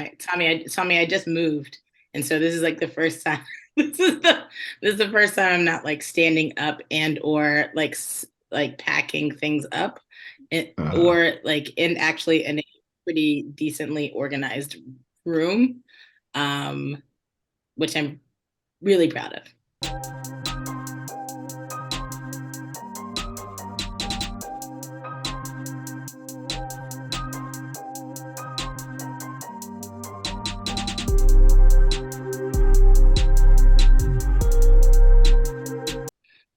Tommy, I just moved, and so this is like the first time. This is the first time I'm not like standing up and or like packing things up, Uh, or like actually in a pretty decently organized room, um, which I'm really proud of.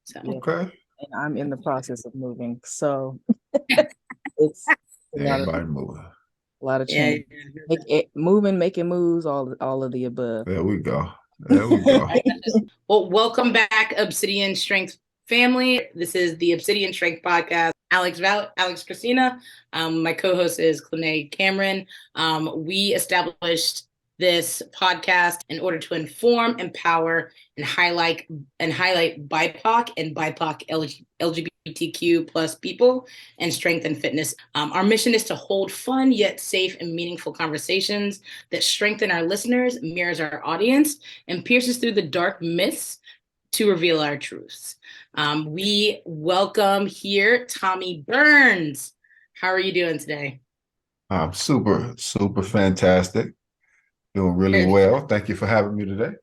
So Yeah, okay. and I'm in the process of moving, so it's Everybody moving. a lot of yeah. change. Make it moving, making moves, all of the above. There we go. There we go. Well, welcome back, Obsidian Strength family. This is the Obsidian Strength podcast. Alex Christina. My co-host is Clene Cameron. We established this podcast in order to inform, empower, and highlight BIPOC and BIPOC LGBTQ plus people and strength and fitness. Our mission is to hold fun yet safe and meaningful conversations that strengthen our listeners, mirrors our audience, and pierces through the dark myths to reveal our truths. We welcome here Tommy Burns. How are you doing today? Super, super fantastic. Doing really Good. well. Thank you for having me today.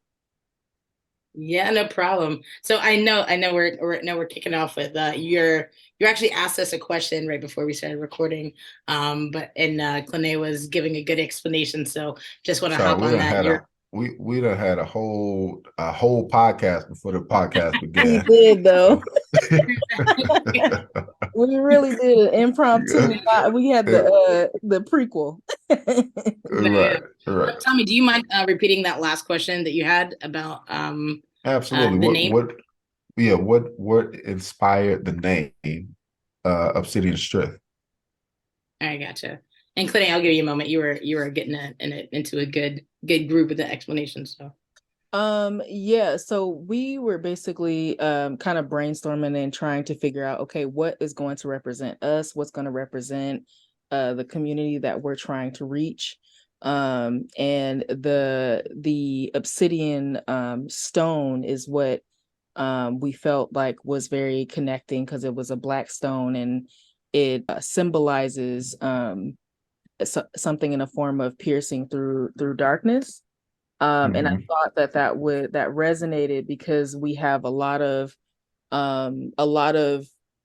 Yeah, no problem. So I know we're kicking off with you actually asked us a question right before we started recording, but and Clene was giving a good explanation. So just want to Sorry, hop we on done that. had You're we done had a whole podcast before the podcast We began. did though. So We really did an impromptu. We had the prequel. right, right. Tommy, do you mind repeating that last question that you had about Absolutely. the What name? what yeah, what inspired the name Obsidian Strength? I gotcha. And Clinton, I'll give you a moment. You were getting into a good group with the explanation. So Yeah, so we were basically kind of brainstorming and trying to figure out, okay, what is going to represent us, what's going to represent the community that we're trying to reach. And the obsidian stone is what we felt like was very connecting because it was a black stone and it symbolizes something in a form of piercing through darkness. And I Hmm. thought that resonated because we have a lot of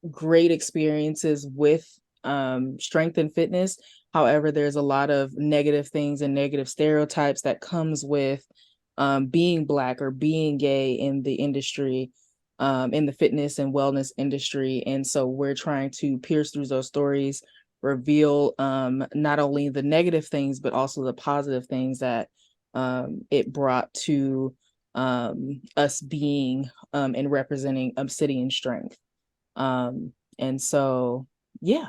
great experiences with strength and fitness. However, there's a lot of negative things and negative stereotypes that comes with being black or being gay in the industry, in the fitness and wellness industry. And so we're trying to pierce through those stories, reveal not only the negative things but also the positive things that it brought to us being and representing obsidian strength. And so, yeah,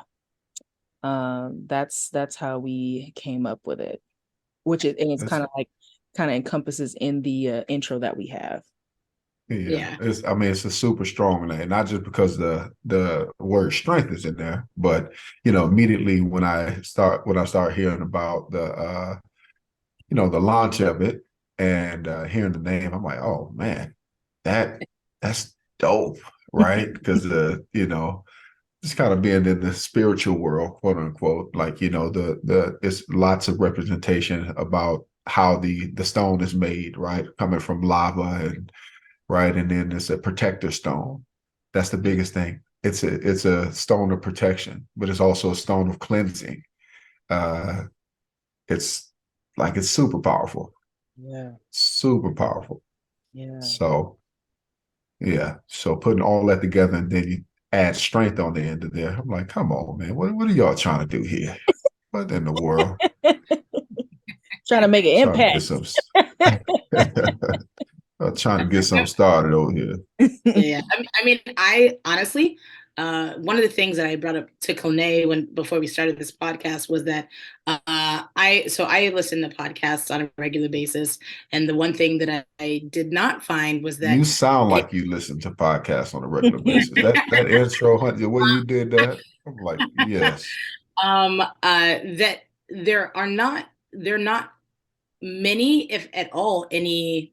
that's how we came up with it, which is and it's It's kind of encompasses in the intro that we have. Yeah, yeah. it's a super strong name, not just because the word strength is in there, but immediately when I start hearing about the launch of it and hearing the name, I'm like, oh man, that that's dope, right? Because just kind of being in the spiritual world, quote unquote, like the it's lots of representation about how the stone is made, right? Coming from lava and right, and then it's a protector stone. That's the biggest thing. It's a stone of protection, but it's also a stone of cleansing. Uh, it's it's super powerful, Yeah, super powerful. yeah. So yeah, so putting all that together and then you add strength on the end of there. I'm like, come on, man, what are y'all trying to do here? What in the world? Trying to make an Trying to get impact. some, trying to get something started over here. Yeah, I mean, I honestly, one of the things that I brought up to Kone when before we started this podcast was that I listen to podcasts on a regular basis, and the one thing that I did not find was that You sound like you listen to podcasts on a regular basis. That intro, the way you did that, I'm like, yes. that they're not many, if at all, any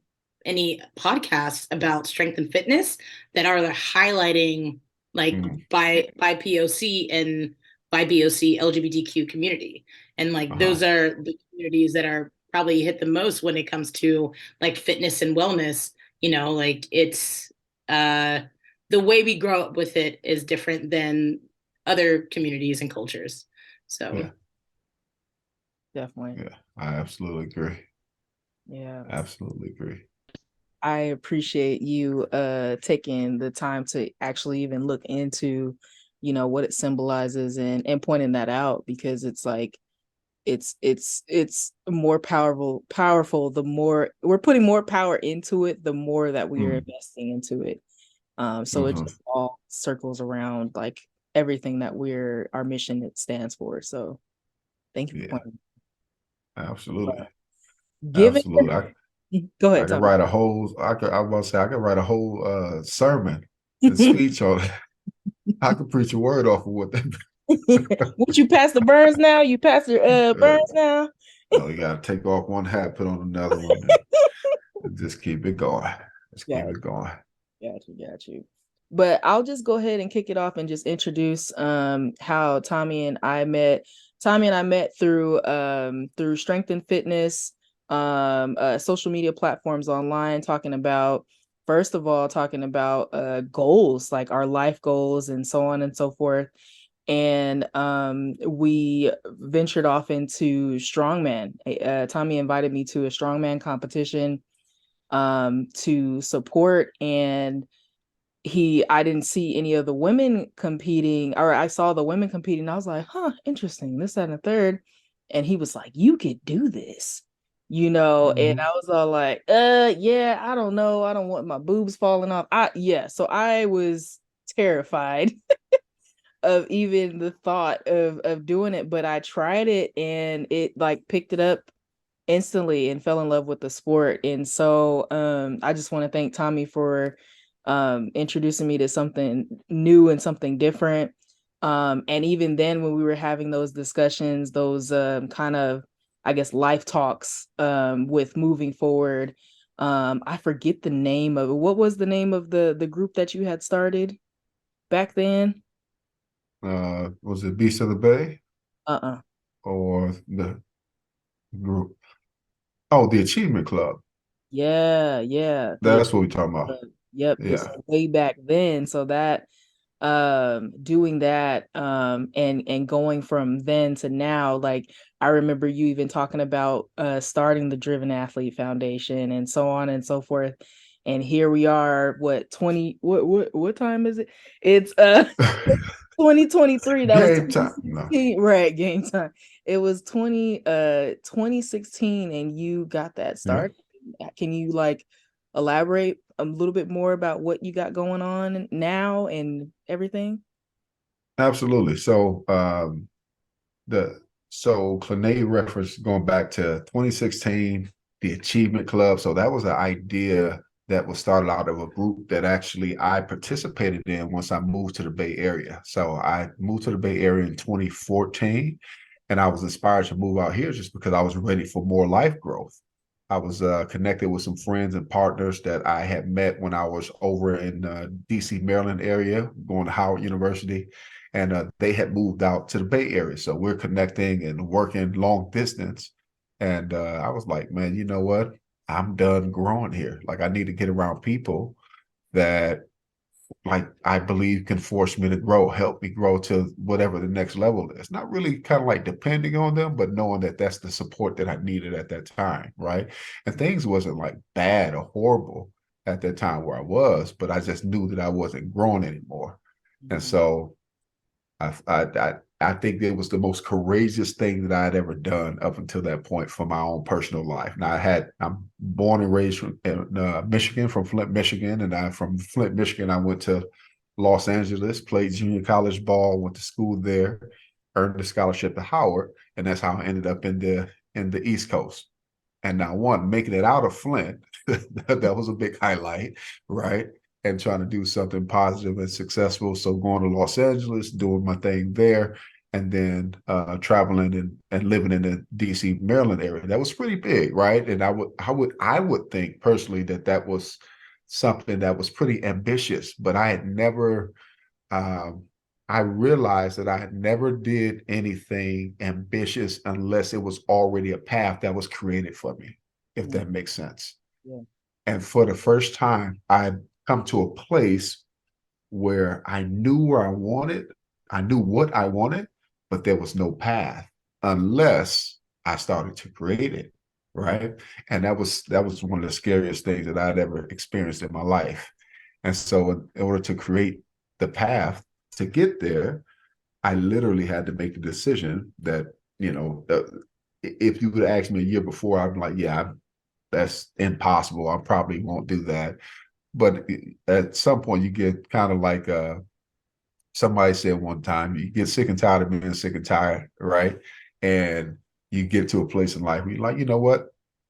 podcasts about strength and fitness that are highlighting like by POC and by BOC LGBTQ community. And like those are the communities that are probably hit the most when it comes to like fitness and wellness. You know, like it's the way we grow up with it is different than other communities and cultures. So Yeah. Definitely. Yeah, I absolutely agree. Yeah. Absolutely agree. I appreciate you taking the time to actually even look into, you know, what it symbolizes and pointing that out, because it's like it's more powerful the more we're putting more power into it, the more that we are investing into it. So it just all circles around like everything that our mission it stands for. So thank you for pointing. Absolutely. Given Absolutely. Go I ahead, could Tom. write a whole I was about to say I could write a whole sermon and speech on it. I could preach a word off of what that Would you pass the Burns now? You pass the Burns now? no, you gotta take off one hat, put on another one, and just keep it going. Just keep it going. Got you. But I'll just go ahead and kick it off and just introduce how Tommy and I met. Tommy and I met through Strength and Fitness, social media platforms online, first of all, talking about goals, like our life goals and so on and so forth. And we ventured off into Strongman. Tommy invited me to a Strongman competition to support, and I didn't see any of the women competing, or I saw the women competing. I was like, huh, interesting, this, that, and the third. And he was like, you could do this, you know. And I was all like, yeah, I don't know, I don't want my boobs falling off. So I was terrified of even the thought of doing it, but I tried it and it like picked it up instantly and fell in love with the sport. And so I just want to thank Tommy for introducing me to something new and something different. And even then, when we were having those discussions, those kind of, I guess, life talks with moving forward, I forget the name of it. What was the name of the group that you had started back then? Was it Beast of the Bay? Uh-uh. Or the group? Oh, the Achievement Club. Yeah. That's what we're talking about. Yep. It's Yeah. way back then. So that doing that and going from then to now, like I remember you even talking about starting the Driven Athlete Foundation and so on and so forth. And here we are, what 20 what time is it? It's 2023. That was Game time. 2016. No. Right, game time. It was 2016 and you got that Yeah. started. Can you like elaborate a little bit more about what you got going on now and everything? Absolutely. So Clene referenced going back to 2016, the Achievement Club. So that was an idea that was started out of a group that actually I participated in once I moved to the Bay Area. So I moved to the Bay Area in 2014, and I was inspired to move out here just because I was ready for more life growth. I was connected with some friends and partners that I had met when I was over in DC, Maryland area, going to Howard University, and they had moved out to the Bay Area. So we're connecting and working long distance. And I was like, man, you know what? I'm done growing here. Like I need to get around people that like I believe can force me to grow, help me grow to whatever the next level is. Not really kind of like depending on them, but knowing that that's the support that I needed at that time, right? And things wasn't like bad or horrible at that time where I was, but I just knew that I wasn't growing anymore. And so I think it was the most courageous thing that I had ever done up until that point for my own personal life. Now I'm born and raised in Michigan, from Flint, Michigan, and from Flint, Michigan, I went to Los Angeles, played junior college ball, went to school there, earned a scholarship to Howard, and that's how I ended up in the East Coast. And now making it out of Flint, that was a big highlight, right? And trying to do something positive and successful. So going to Los Angeles, doing my thing there, and then traveling and living in the DC, Maryland area. That was pretty big, right? And I would think personally that that was something that was pretty ambitious, but I had never I realized that I had never did anything ambitious unless it was already a path that was created for me, if that makes sense. Yeah. And for the first time, I had come to a place where I knew where I wanted, I knew what I wanted, but there was no path unless I started to create it, right? And that was one of the scariest things that I'd ever experienced in my life. And so in order to create the path to get there, I literally had to make the decision that, if you would ask me a year before, I'd be like, yeah, that's impossible. I probably won't do that. But at some point, you get kind of like somebody said one time, you get sick and tired of being sick and tired, right? And you get to a place in life where you're like, you know what?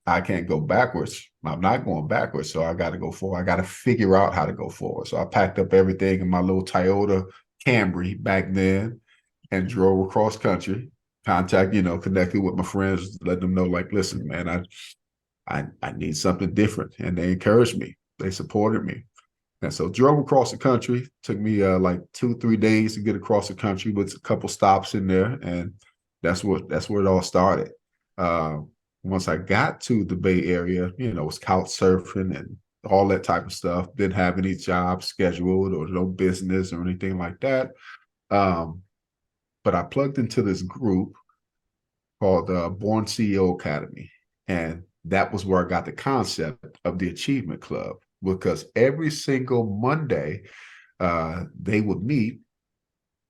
I can't go backwards. I'm not going backwards. So I got to go forward. I got to figure out how to go forward. So I packed up everything in my little Toyota Camry back then and drove across country, connected with my friends, let them know, like, listen, man, I need something different. And they encouraged me. They supported me. And so drove across the country. Took me like 2-3 days to get across the country with a couple stops in there. And that's where it all started. Once I got to the Bay Area, was couch surfing and all that type of stuff. Didn't have any job scheduled or no business or anything like that. But I plugged into this group called the Born CEO Academy. And that was where I got the concept of the Achievement Club, because every single Monday they would meet.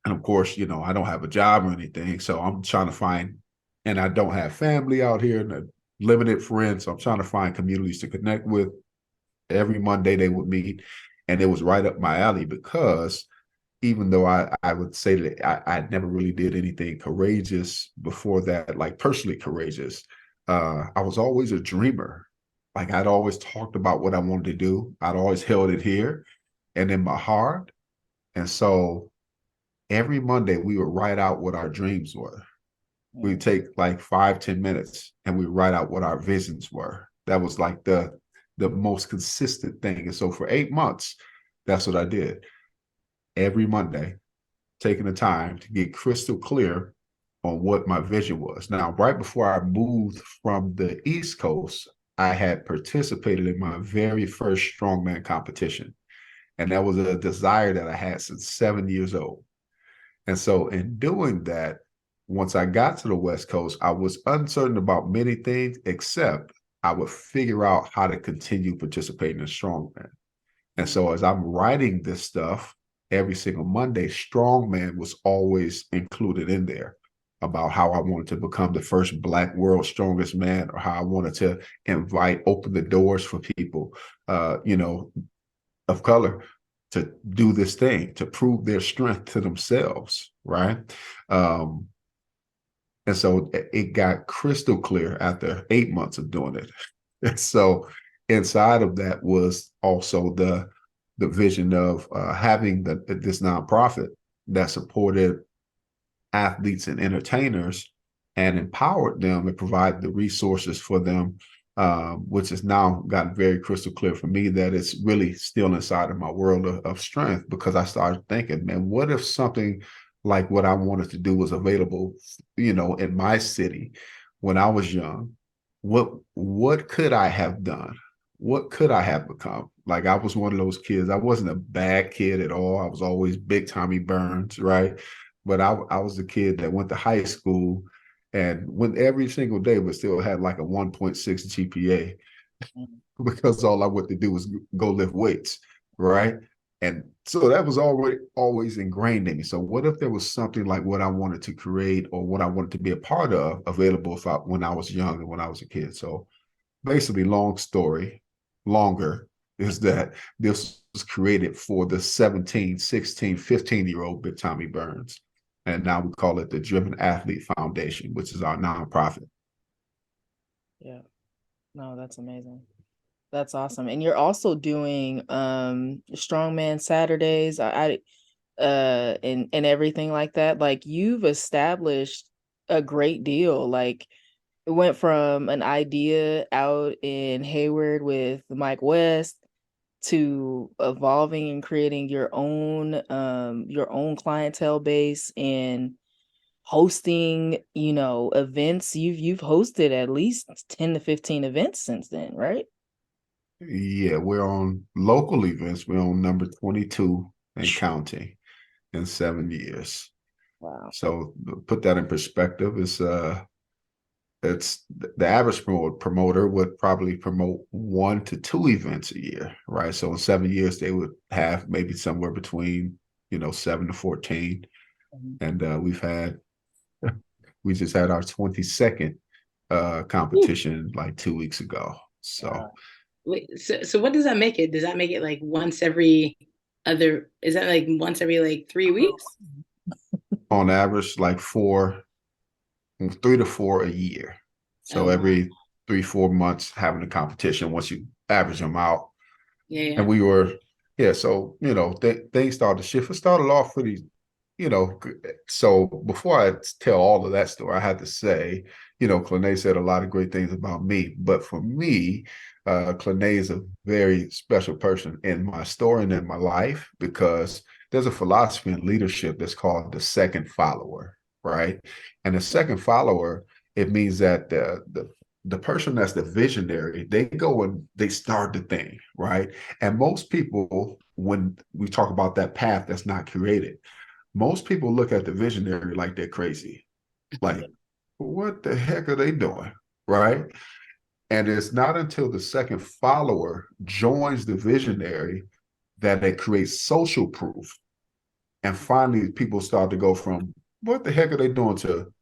And of course, I don't have a job or anything. So I'm trying to find, and I don't have family out here and limited friends. So I'm trying to find communities to connect with. Every Monday they would meet. And it was right up my alley because even though I would say that I never really did anything courageous before that, like personally courageous, I was always a dreamer. Like I'd always talked about what I wanted to do. I'd always held it here and in my heart. And so every Monday we would write out what our dreams were. We'd take like 5-10 minutes and we write out what our visions were. That was like the most consistent thing. And so for 8 months, that's what I did. Every Monday, taking the time to get crystal clear on what my vision was. Now, right before I moved from the East Coast, I had participated in my very first strongman competition. And that was a desire that I had since 7 years old. And so in doing that, once I got to the West Coast, I was uncertain about many things, except I would figure out how to continue participating in strongman. And so as I'm writing this stuff every single Monday, strongman was always included in there, about how I wanted to become the first Black world's strongest man, or how I wanted to open the doors for people, of color to do this thing, to prove their strength to themselves, right? And so it got crystal clear after 8 months of doing it. And so inside of that was also the vision of having this nonprofit that supported athletes and entertainers and empowered them and provided the resources for them, which has now gotten very crystal clear for me that it's really still inside of my world of strength, because I started thinking, man, what if something like what I wanted to do was available, in my city when I was young? What could I have done? What could I have become? Like, I was one of those kids. I wasn't a bad kid at all. I was always big Tommy Burns, right? But I was a kid that went to high school and went every single day, but still had like a 1.6 GPA because all I wanted to do was go lift weights, right? And so that was always ingrained in me. So what if there was something like what I wanted to create or what I wanted to be a part of available when I was young and when I was a kid? So basically, long story, longer, is that this was created for the 17, 16, 15-year-old Big Tommy Burns. And now we call it the Driven Athlete Foundation, which is our nonprofit. Yeah. No, that's amazing. That's awesome. And you're also doing strongman Saturdays. and everything like that. Like, you've established a great deal. Like, it went from an idea out in Hayward with Mike West to evolving and creating your own clientele base and hosting, events. You've hosted at least 10 to 15 events since then, right? Yeah, we're on local events. We're on number 22 and counting in 7 years. Wow. So put that in perspective, it's the average promoter would probably promote 1 to 2 events a year, right? So in 7 years, they would have maybe somewhere between 7 to 14, and we just had our 22nd competition like 2 weeks ago. So Wait, so what does that make it? Does that make it like once every other? Is that like once every like 3 weeks? on average, like 3 to 4 a year. Oh, So wow. every 3, 4 months having a competition once you average them out. Yeah. And we were, yeah, so, things started to shift. It started off pretty, so before I tell all of that story, I had to say, Clene said a lot of great things about me. But for me, Clene is a very special person in my story and in my life because there's a philosophy in leadership that's called the second follower, right? And the second follower, it means that the person that's the visionary, they go and they start the thing, right? And most people, when we talk about that path that's not created, most people look at the visionary like they're crazy. Like, what the heck are they doing? Right. And it's not until the second follower joins the visionary that it creates social proof. And finally, people start to go from, what the heck are they doing to,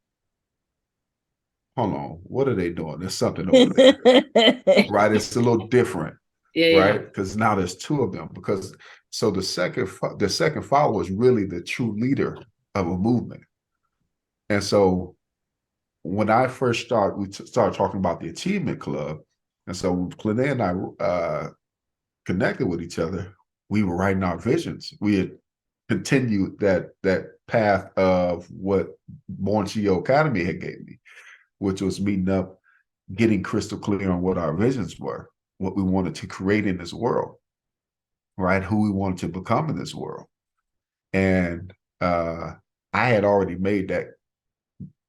hold on, what are they doing? There's something over there. Right. It's a little different. Yeah. Right. Because now there's two of them. So the second follower is really the true leader of a movement. And so when I first we started talking about the Achievement Club. And so Clene and I connected with each other. We were writing our visions. We had continued that path of what Born CEO Academy had gave me, which was meeting up, getting crystal clear on what our visions were, what we wanted to create in this world, right? Who we wanted to become in this world. And I had already made that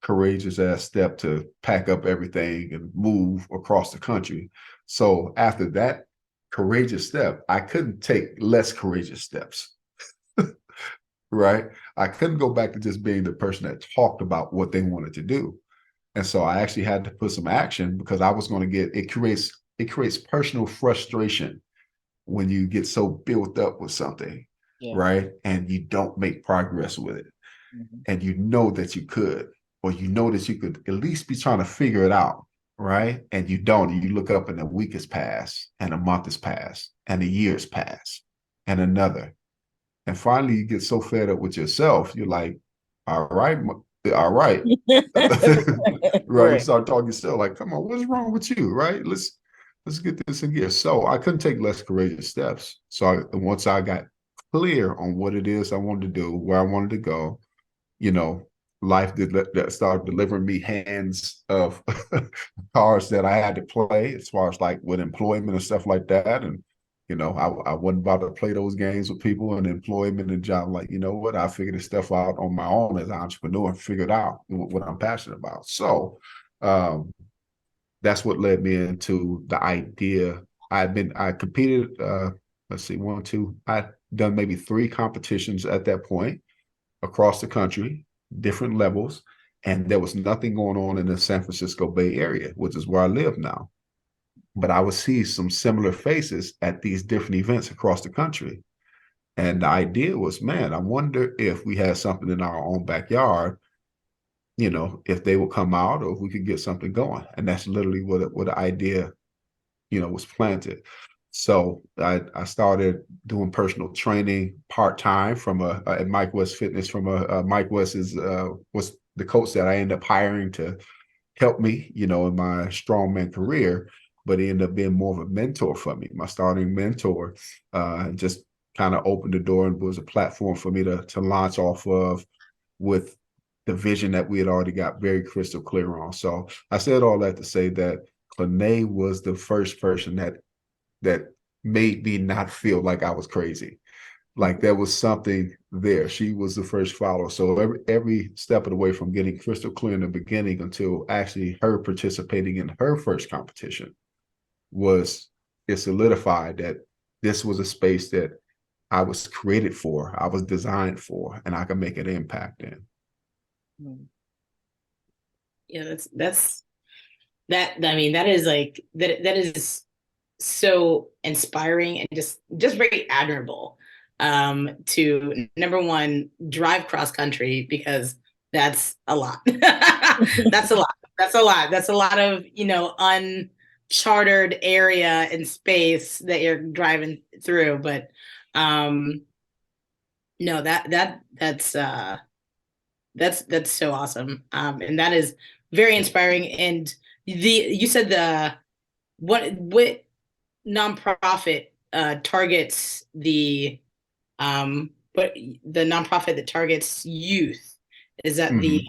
courageous ass step to pack up everything and move across the country. So after that courageous step, I couldn't take less courageous steps. Right? I couldn't go back to just being the person that talked about what they wanted to do. And so I actually had to put some action because I was going to get it creates personal frustration when you get so built up with something, right? And you don't make progress with it. And you know that you could, or you know that you could at least be trying to figure it out, right? And you don't. And you look up and a week has passed, and a month has passed, and a year has passed, and another. And finally, you get so fed up with yourself, you're like, all right, all right. Right. You start talking to yourself like, come on, what's wrong with you? Right. Let's get this in gear. So I couldn't take less courageous steps. So once I got clear on what it is I wanted to do, where I wanted to go, you know, life that started delivering me hands of cards that I had to play as far as like with employment and stuff like that. And, I wasn't about to play those games with people and employment and job. Like, you know what? I figured this stuff out on my own as an entrepreneur and figured out what I'm passionate about. So that's what led me into the idea. I competed, let's see, one, two, I'd done maybe 3 competitions at that point across the country, different levels, and there was nothing going on in the San Francisco Bay Area, which is where I live now. But I would see some similar faces at these different events across the country. And the idea was, man, I wonder if we had something in our own backyard, if they would come out or if we could get something going. And that's literally what the idea, was planted. So I started doing personal training part-time from at Mike West Fitness from Mike West was the coach that I ended up hiring to help me, in my strongman career, but he ended up being more of a mentor for me, my starting mentor, just kind of opened the door and was a platform for me to launch off of with the vision that we had already got very crystal clear on. So I said all that to say that Lene was the first person that made me not feel like I was crazy. Like there was something there. She was the first follower. So every step of the way from getting crystal clear in the beginning until actually her participating in her first competition it solidified that this was a space that I was created for, I was designed for, and I can make an impact in. Yeah, that's that. I mean, that is like that is so inspiring and just very admirable. To number one, drive cross country, because that's a lot. That's a lot. That's a lot. That's a lot of, unchartered area and space that you're driving through. But no, that's so awesome. And that is very inspiring. And you said what nonprofit targets but the nonprofit that targets youth, is that the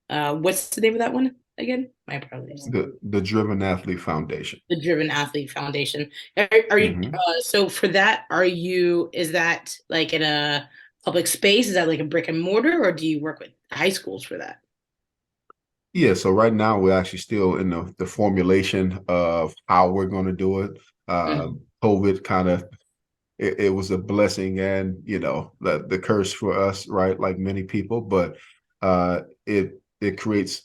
what's the name of that one again? My apologies. The Driven Athlete Foundation. The Driven Athlete Foundation. Are you so for that? Is that like in a public space? Is that like a brick and mortar, or do you work with high schools for that? Yeah, so right now we're actually still in the formulation of how we're going to do it. COVID kind of it was a blessing and the curse for us, right? Like many people, but it creates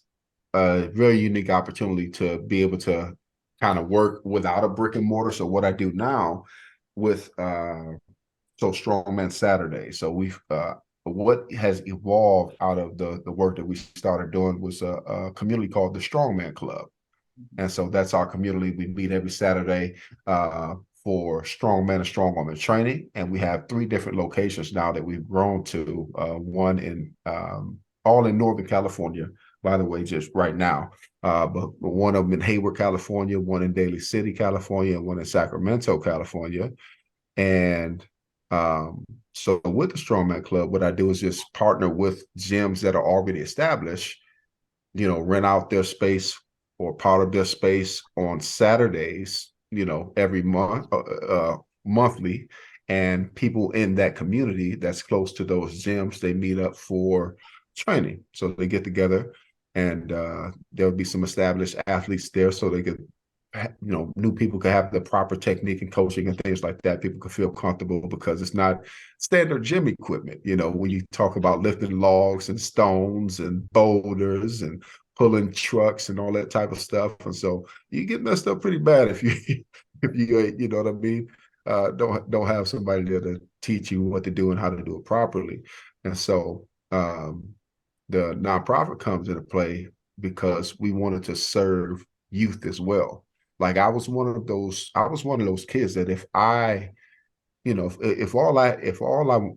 a very unique opportunity to be able to kind of work without a brick and mortar. So what I do now with Strongman Saturday. So we've what has evolved out of the work that we started doing was a community called the Strongman Club. And so that's our community. We meet every Saturday for strong men and strong women training. And we have 3 different locations now that we've grown to, one in all in Northern California, by the way, just right now. But one of them in Hayward, California, one in Daly City, California, and one in Sacramento, California. And so with the Strongman Club, what I do is just partner with gyms that are already established, rent out their space or part of their space on Saturdays, every month, monthly. And people in that community that's close to those gyms, they meet up for training. So they get together and there'll be some established athletes there so they could, new people can have the proper technique and coaching and things like that. People can feel comfortable because it's not standard gym equipment. When you talk about lifting logs and stones and boulders and pulling trucks and all that type of stuff. And so you get messed up pretty bad if you, you know what I mean? Don't have somebody there to teach you what to do and how to do it properly. And so the nonprofit comes into play because we wanted to serve youth as well. Like I was one of those kids that if I, if all I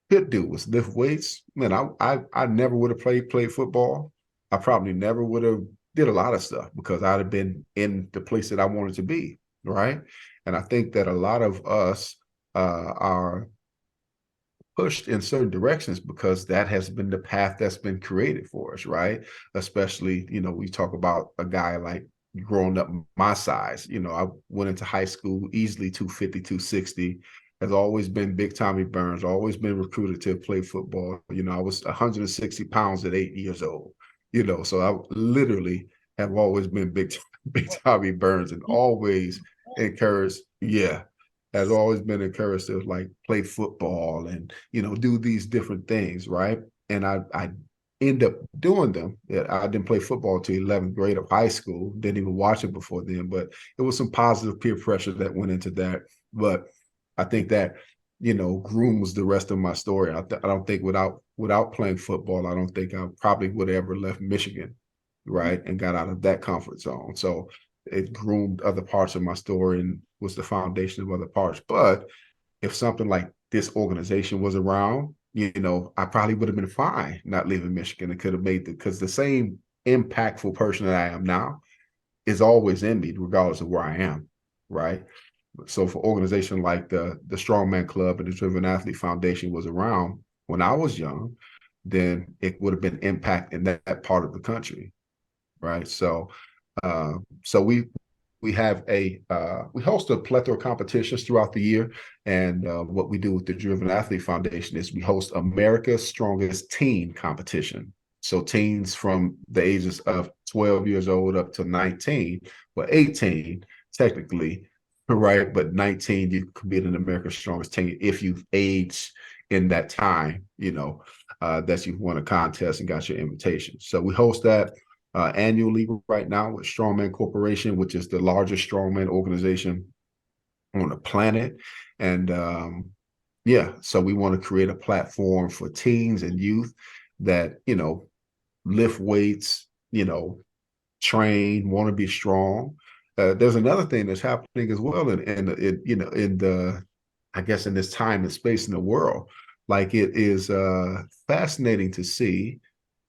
could do was lift weights, man, I never would have played football. I probably never would have did a lot of stuff because I'd have been in the place that I wanted to be, right? And I think that a lot of us are pushed in certain directions because that has been the path that's been created for us, right? Especially, we talk about a guy like growing up my size. I went into high school easily 250, 260. Has always been Big Tommy Burns, always been recruited to play football. I was 160 pounds at 8 years old, so I literally have always been Big Tommy Burns and always encouraged, has always been encouraged to like play football and, do these different things, right? And I end up doing them. I didn't play football till 11th grade of high school. Didn't even watch it before then, but it was some positive peer pressure that went into that. But I think that, grooms the rest of my story. I don't think without playing football, I don't think I probably would have ever left Michigan, right? And got out of that comfort zone. So it groomed other parts of my story and was the foundation of other parts. But if something like this organization was around, I probably would have been fine not leaving Michigan. It could have made because the same impactful person that I am now is always in me, regardless of where I am, right? So for organization like the Strongman Club and the Driven Athlete Foundation was around when I was young, then it would have been impact in that part of the country, right? So so we have we host a plethora of competitions throughout the year, and what we do with the Driven Athlete Foundation is we host America's Strongest Teen competition. So teens from the ages of 12 years old up to 19, well 18 technically, right? But 19 you could be an America's Strongest Teen if you've aged in that time, that you've won a contest and got your invitation. So we host that annually right now with Strongman Corporation, which is the largest strongman organization on the planet. And so we want to create a platform for teens and youth that, lift weights, train, want to be strong. There's another thing that's happening as well I guess in this time and space in the world. Like it is fascinating to see.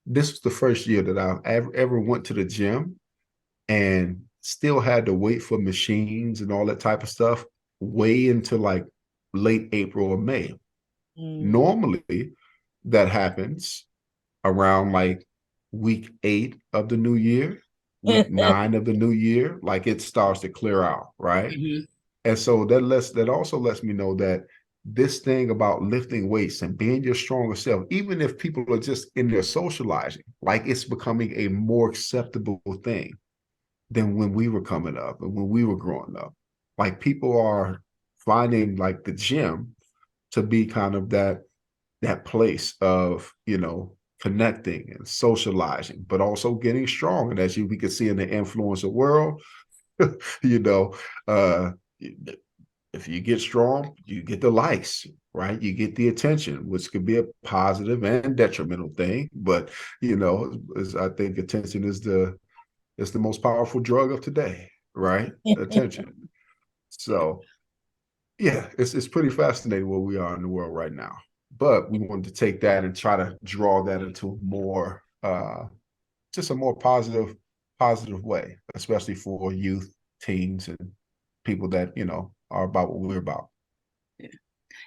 This was the first year that I ever went to the gym and still had to wait for machines and all that type of stuff way into like late April or May. Normally that happens around like week 8 of the new year, week 9 of the new year, like it starts to clear out, right? And so that also lets me know that this thing about lifting weights and being your stronger self, even if people are just in there socializing, like it's becoming a more acceptable thing than when we were coming up and when we were growing up. Like people are finding like the gym to be kind of that place of, connecting and socializing, but also getting strong. And as we can see in the influencer world, if you get strong, you get the likes, right? You get the attention, which could be a positive and detrimental thing. But I think attention is the most powerful drug of today, right? Attention. So yeah, it's pretty fascinating where we are in the world right now. But we wanted to take that and try to draw that into more just a more positive way, especially for youth, teens, and people that are about what we're about.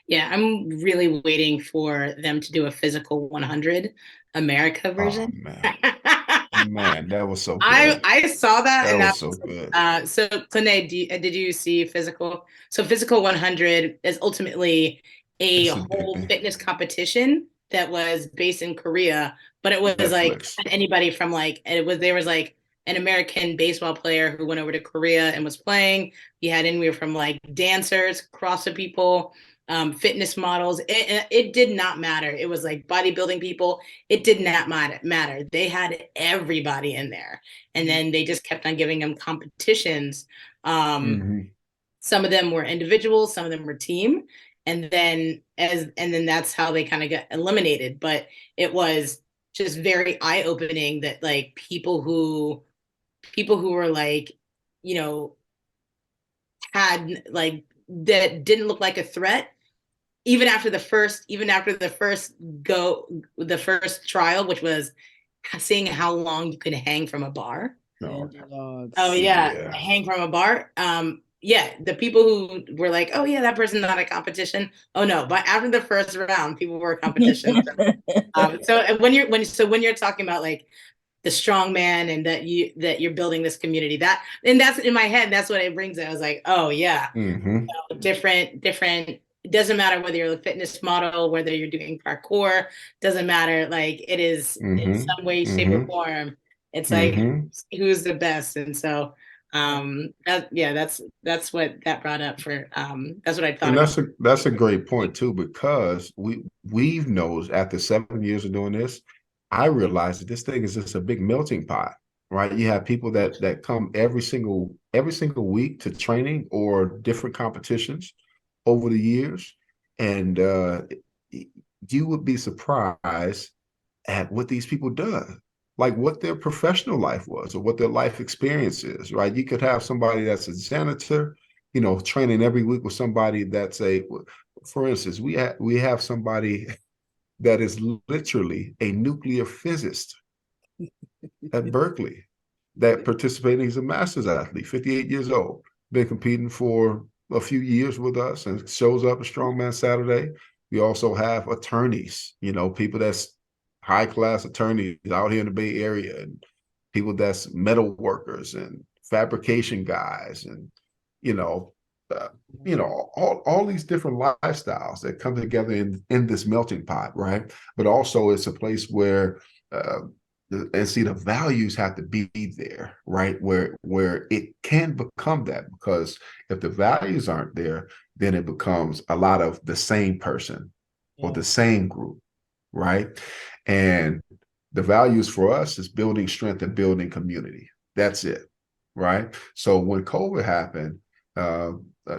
Yeah, I'm really waiting for them to do a physical 100 America version. Oh, man, that was so good. I saw that, and that was so good. So, Clinae, did you see physical? So, physical 100 is ultimately a whole fitness competition that was based in Korea, but it was Netflix. Like anybody from there was like an American baseball player who went over to Korea and was playing. You had anywhere from like dancers, CrossFit people, fitness models. It did not matter. It was like bodybuilding people. It did not matter. They had everybody in there, and then they just kept on giving them competitions. Some of them were individuals, some of them were team, and then that's how they kind of got eliminated. But it was just very eye-opening that like people who were like, had like that didn't look like a threat even after the first trial, which was seeing how long you could hang from a bar. Hang from a bar. The people who were like, oh yeah, that person's not a competition. Oh no, but after the first round, people were a competition. So when you're talking about like the strong man and that you're building this community, that's in my head, that's what it brings. I was like, oh yeah, different. It doesn't matter whether you're a fitness model, whether you're doing parkour, doesn't matter. Like it is in some way, shape, or form. It's like who's the best, and so that's what that brought up for. That's what I thought. And that's a great point too, because we've knows after 7 years of doing this, I realized that this thing is just a big melting pot, right? You have people that come every single week to training or different competitions over the years, and you would be surprised at what these people do, like what their professional life was or what their life experience is, right? You could have somebody that's a janitor, training every week with somebody that's for instance, we have somebody that is literally a nuclear physicist at Berkeley that participating. He's a master's athlete, 58 years old, been competing for a few years with us and shows up at Strongman Saturday. We also have attorneys, people that's high class attorneys out here in the Bay Area, and people that's metal workers and fabrication guys, and you know, uh, all these different lifestyles that come together in this melting pot, right? But also, it's a place where and see, the values have to be there, right? Where it can become that, because if the values aren't there, then it becomes a lot of the same person or the same group, right? And the values for us is building strength and building community. That's it, right? So when COVID happened,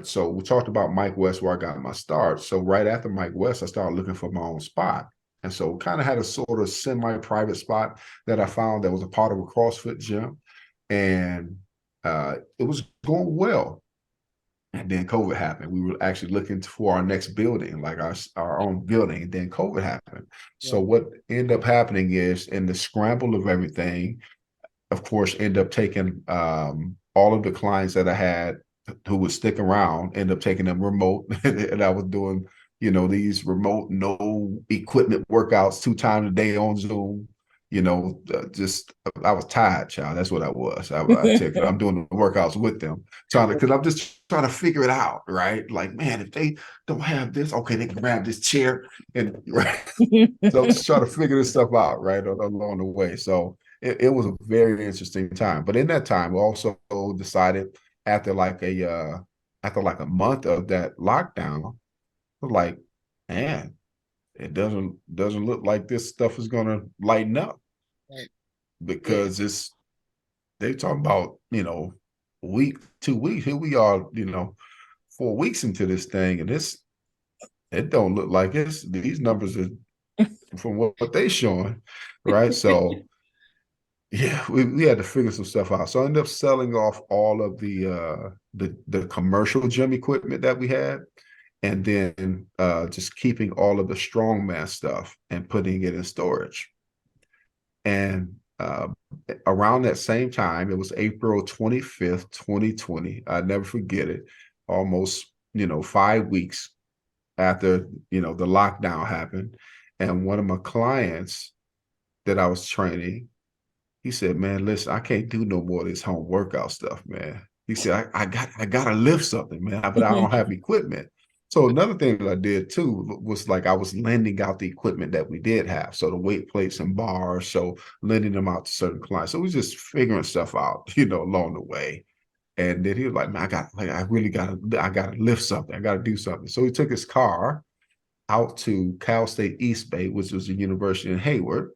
so we talked about Mike West, where I got my start. So right after Mike West, I started looking for my own spot. And so kind of had a sort of semi-private spot that I found that was a part of a CrossFit gym. And it was going well. And then COVID happened. We were actually looking for our next building, like our own building. And then COVID happened. Yeah. So what ended up happening is, in the scramble of everything, of course, end up taking all of the clients that I had who would stick around, end up taking them remote. And I was doing, these remote, no equipment workouts 2 times a day on Zoom. Just I was tired, child. That's what I was. I'm doing the workouts with them, because I'm just trying to figure it out, right? Like, man, if they don't have this, okay, they can grab this chair, and right. So just trying to figure this stuff out, right, along the way. So it was a very interesting time. But in that time, we also decided, after like a month of that lockdown, like, man, it doesn't look like this stuff is gonna lighten up, because they talking about, week, 2 weeks. Here we are, 4 weeks into this thing, and it don't look like these numbers are from what they showing, right? So yeah, we had to figure some stuff out. So I ended up selling off all of the commercial gym equipment that we had, and then just keeping all of the Strongman stuff and putting it in storage. And around that same time, it was April 25th, 2020. I never forget it. Almost, 5 weeks after, the lockdown happened. And one of my clients that I was training, he said, man, listen, I can't do no more of this home workout stuff, man. He said, I gotta lift something, man, but I don't have equipment. So another thing that I did too was, like, I was lending out the equipment that we did have. So the weight plates and bars, so lending them out to certain clients. So we was just figuring stuff out, along the way. And then he was like, man, I gotta lift something. I gotta do something. So he took his car out to Cal State East Bay, which was a university in Hayward,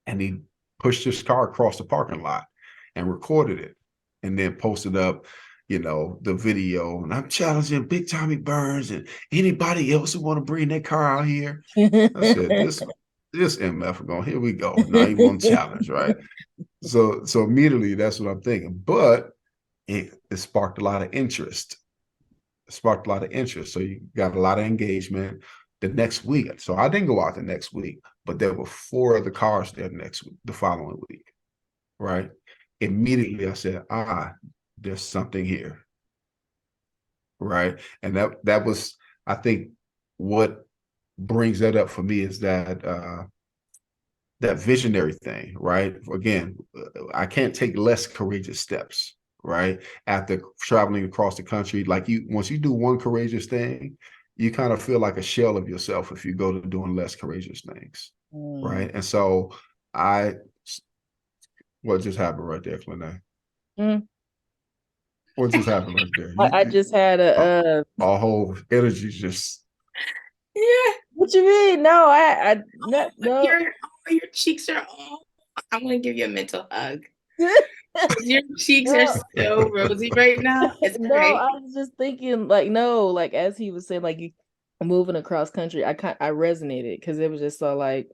and he pushed his car across the parking lot and recorded it, and then posted up, the video. And I'm challenging Big Tommy Burns and anybody else who want to bring their car out here. I said, this MF going, here we go. Now you want to challenge, right? So immediately that's what I'm thinking. But it sparked a lot of interest. So you got a lot of engagement the next week. So I didn't go out the next week, but there were 4 other cars there the following week, right? Immediately I said, there's something here, right? And that was, I think, what brings that up for me is that that visionary thing, right? Again, I can't take less courageous steps, right? After traveling across the country, like, once you do one courageous thing, you kind of feel like a shell of yourself if you go to doing less courageous things, right? And so what just happened right there, Clene? What just happened right there? I just had a whole energy just. Yeah. What you mean? No, I no. Your cheeks are all. I'm gonna give you a mental hug. Your cheeks are so rosy right now. It's great. No, I was just thinking, like, no, like, as he was saying, like, you moving across country, I resonated, because it was just so, like,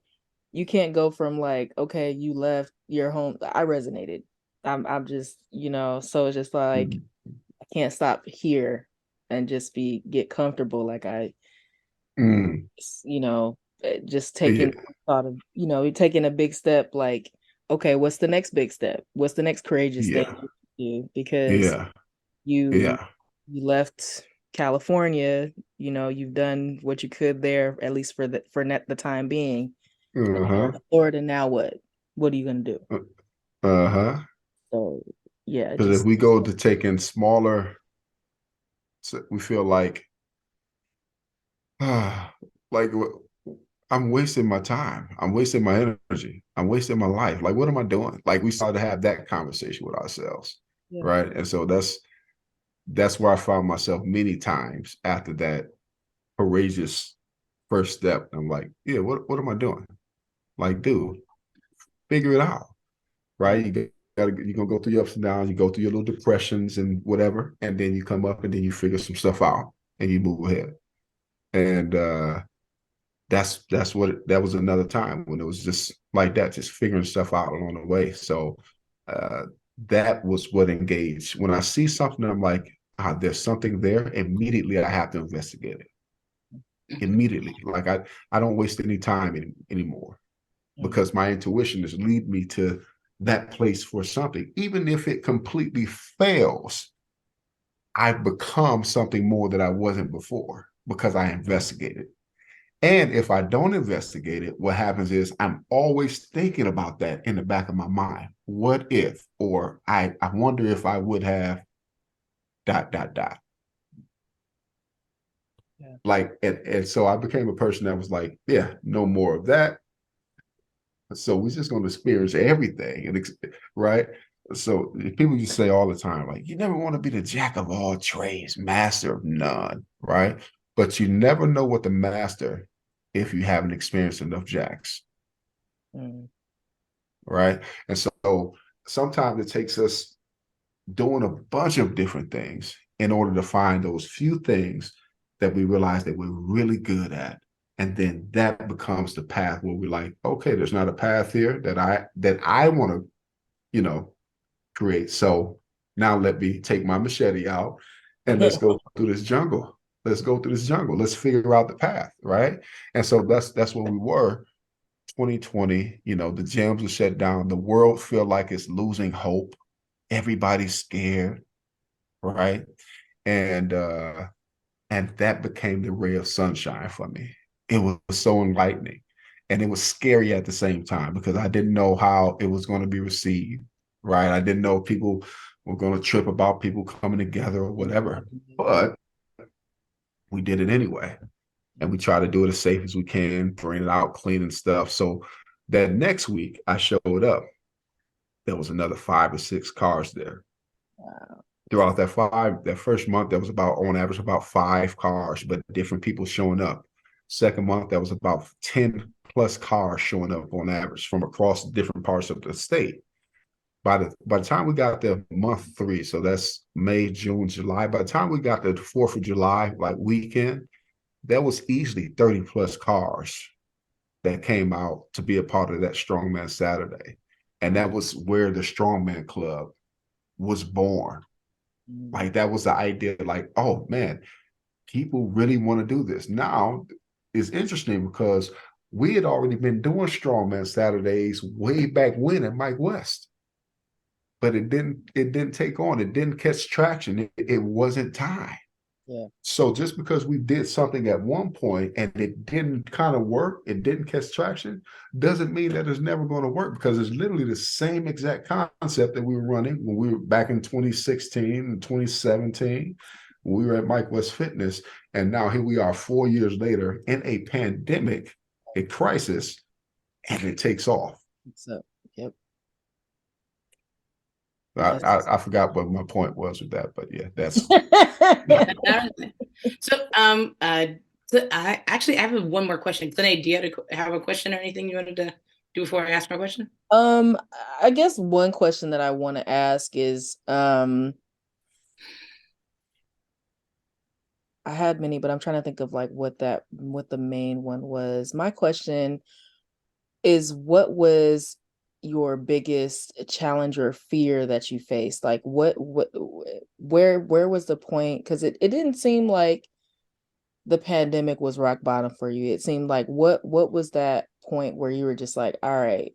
you can't go from, like, okay, you left your home. I resonated. I'm just, so it's just like, I can't stop here and just get comfortable. Like, just taking thought of, taking a big step, like, okay, what's the next big step? What's the next courageous thing you do? Because you You left California, you've done what you could there, at least for the time being. Uh-huh. Florida, now what? What are you gonna do? Uh-huh. So yeah, Because if just we go to taking smaller, we feel like, like I'm wasting my time. I'm wasting my energy. I'm wasting my life. Like, what am I doing? Like, we started to have that conversation with ourselves, yeah. right? And so that's where I found myself many times after that courageous first step. I'm like, yeah, what am I doing? Like, dude, figure it out, right? You're gonna go through your ups and downs, you go through your little depressions and whatever, and then you come up and then you figure some stuff out and you move ahead. And that was another time when it was just like that, just figuring stuff out along the way. So uh, that was what engaged. When I see something, I'm like, there's something there. Immediately, I have to investigate it. Immediately, like I don't waste any time anymore because my intuition is lead me to that place for something. Even if it completely fails, I've become something more that I wasn't before because I investigated. And if I don't investigate it, what happens is I'm always thinking about that in the back of my mind. What if, or I wonder if I would have dot, dot, dot. Yeah. Like, and so I became a person that was like, yeah, no more of that. So we're just going to experience everything. And right. So people just say all the time, like, you never want to be the jack of all trades, master of none. Right. But you never know what the master if you haven't experienced enough jacks. Mm. Right. And so sometimes it takes us doing a bunch of different things in order to find those few things that we realize that we're really good at. And then that becomes the path where we're like, okay, there's not a path here that I want to, create. So now let me take my machete out and let's go through this jungle. Let's go through this jungle. Let's figure out the path. Right. And so that's where we were. 2020, the gyms are shut down. The world feel like it's losing hope. Everybody's scared, right? And that became the ray of sunshine for me. It was so enlightening. And it was scary at the same time because I didn't know how it was going to be received, right? I didn't know people were going to trip about people coming together or whatever. But we did it anyway. And we try to do it as safe as we can, bring it out, cleaning stuff. So that next week I showed up. There was another 5 or 6 cars there. Wow. Throughout that first month, there was about on average about 5 cars, but different people showing up. Second month, there was about 10 plus cars showing up on average from across different parts of the state. By the time we got to month 3, so that's May, June, July. By the time we got to the 4th of July, like weekend, there was easily 30 plus cars that came out to be a part of that Strongman Saturday. And that was where the Strongman Club was born. Like that was the idea, like, oh man, people really want to do this. Now it's interesting because we had already been doing Strongman Saturdays way back when at Mike West. But it didn't take on, it didn't catch traction. It wasn't time. Yeah. So just because we did something at one point and it didn't kind of work, it didn't catch traction, doesn't mean that it's never going to work because it's literally the same exact concept that we were running when we were back in 2016 and 2017 when we were at Mike West Fitness. And now here we are 4 years later in a pandemic, a crisis, and it takes off. So, yep. I forgot what my point was with that, but yeah, that's so I have one more question. Clint, do you have a question or anything you wanted to do before I ask my question? I guess one question that I want to ask is I had many, but I'm trying to think of like what the main one was. My question is, what was your biggest challenge or fear that you faced? Like where was the point? Because it didn't seem like the pandemic was rock bottom for you. It seemed like what was that point where you were just like, all right,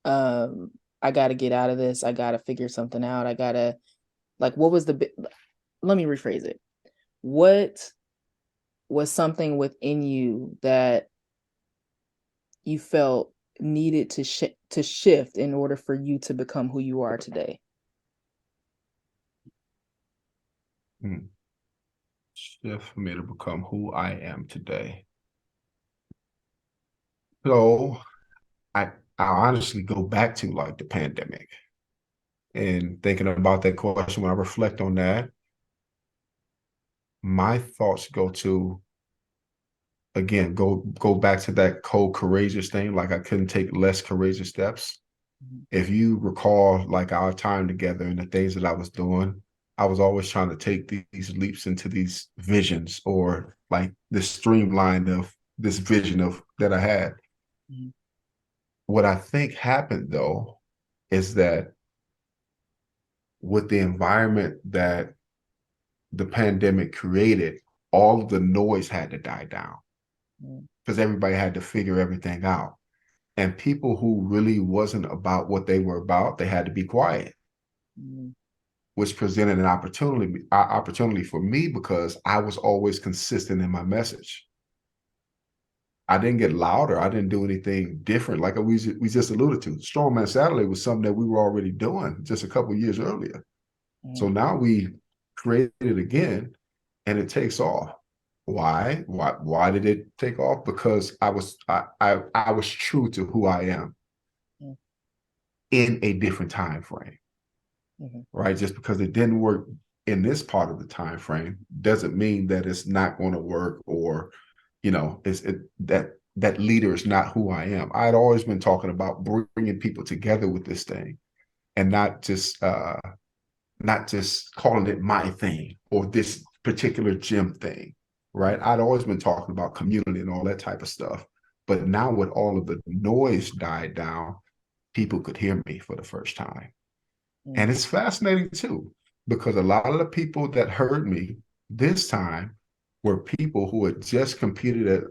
I got to get out of this. I got to figure something out. I got to, like, what was let me rephrase it. What was something within you that you felt needed to shift in order for you to become who you are today? Shift for me to become who I am today. So I honestly go back to like the pandemic and thinking about that question. When I reflect on that, my thoughts go to, again, go back to that cold courageous thing. Like I couldn't take less courageous steps. If you recall like our time together and the things that I was doing, I was always trying to take these leaps into these visions, or like this streamline of this vision of that I had. Mm-hmm. What I think happened though is that with the environment that the pandemic created, all of the noise had to die down because everybody had to figure everything out. And people who really wasn't about what they were about, they had to be quiet, which presented an opportunity for me because I was always consistent in my message. I didn't get louder. I didn't do anything different. Like we just alluded to, Strongman Saturday was something that we were already doing just a couple of years earlier. So now we created it again, and it takes off. Why? Why did it take off? Because I was true to who I am in a different time frame. Right? Just because it didn't work in this part of the time frame doesn't mean that it's not going to work, or that leader is not who I am. I'd always been talking about bringing people together with this thing, and not just calling it my thing or this particular gym thing, right? I'd always been talking about community and all that type of stuff. But now with all of the noise died down, people could hear me for the first time. And it's fascinating too, because a lot of the people that heard me this time were people who had just competed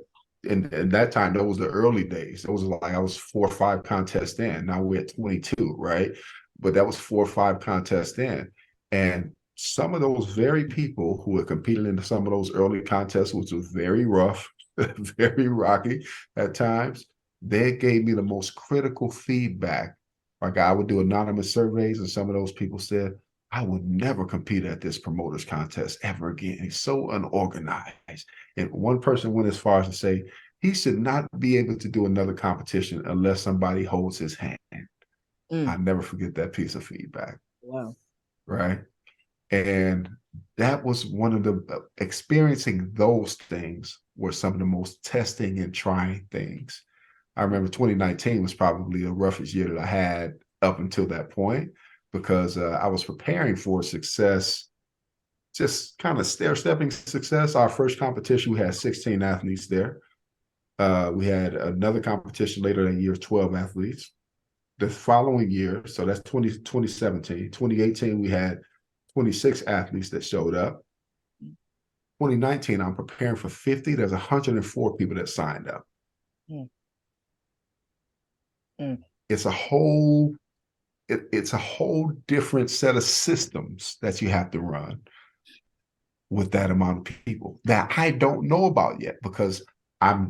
in that time. That was the early days. It was like I was 4 or 5 contests in. Now we're at 22, right? But that was 4 or 5 contests in. And some of those very people who had competed in some of those early contests, which was very rough, very rocky at times, they gave me the most critical feedback. Like I would do anonymous surveys, and some of those people said, I would never compete at this promoters contest ever again. He's so unorganized. And one person went as far as to say, he should not be able to do another competition unless somebody holds his hand. I never forget that piece of feedback. Wow. Right. And that was one of the experiencing those things were some of the most testing and trying things. I remember 2019 was probably the roughest year that I had up until that point, because I was preparing for success, just kind of stair-stepping success. Our first competition, we had 16 athletes there. We had another competition later that year, 12 athletes. The following year, so that's 2017, 2018, we had 26 athletes that showed up. 2019, I'm preparing for 50. There's 104 people that signed up. It's a whole different set of systems that you have to run with that amount of people that I don't know about yet, because I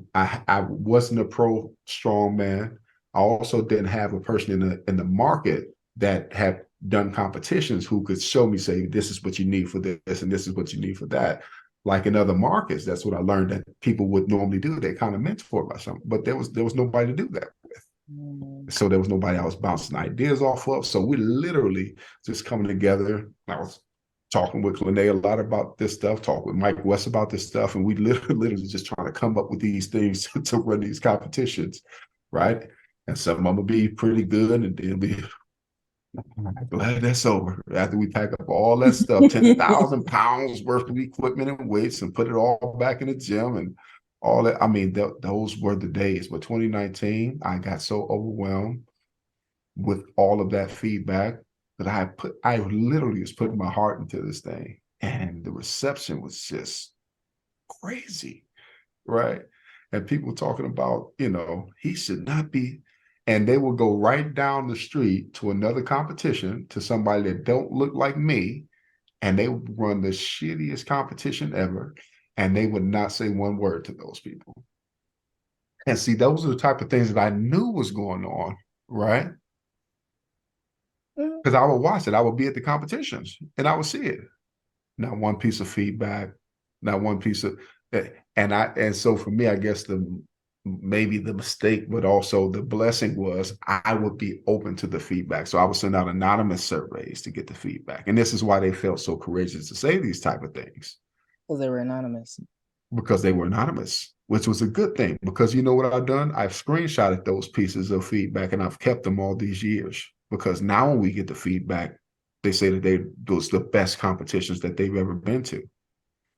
wasn't a pro strongman. I also didn't have a person in the market that had done competitions who could show me, say, this is what you need for this and this is what you need for that. Like in other markets, that's what I learned that people would normally do. They kind of mentor by something, but there was nobody to do that with. So there was nobody I was bouncing ideas off of. So we literally just coming together. I was talking with Lene a lot about this stuff, talk with Mike West about this stuff, and we literally just trying to come up with these things to run these competitions, right? And some of them will be pretty good, and then be glad that's over. After we pack up all that stuff, 10,000 pounds worth of equipment and weights, and put it all back in the gym and all that. I mean, those were the days. But 2019, I got so overwhelmed with all of that feedback that I literally was putting my heart into this thing, and the reception was just crazy, right? And people talking about, he should not be, and they will go right down the street to another competition to somebody that don't look like me, and they would run the shittiest competition ever, and they would not say one word to those people. And see, those are the type of things that I knew was going on, right? Mhm. Because I would watch it. I would be at the competitions and I would see it. Not one piece of feedback, not one piece of, and so for me, I guess maybe the mistake, but also the blessing was I would be open to the feedback. So I would send out anonymous surveys to get the feedback. And this is why they felt so courageous to say these type of things. Because they were anonymous. Because they were anonymous, which was a good thing. Because you know what I've done? I've screenshotted those pieces of feedback and I've kept them all these years. Because now when we get the feedback, they say that those the best competitions that they've ever been to.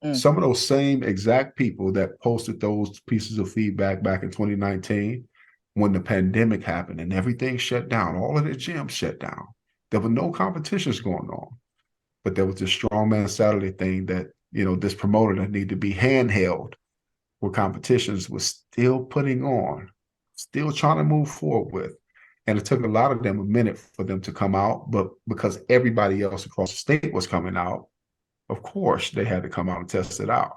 Mm. Some of those same exact people that posted those pieces of feedback back in 2019, when the pandemic happened and everything shut down, all of the gyms shut down. There were no competitions going on, but there was this Strongman Saturday thing that, this promoter that needed to be handheld where competitions was still putting on, still trying to move forward with. And it took a lot of them a minute for them to come out, but because everybody else across the state was coming out, of course, they had to come out and test it out.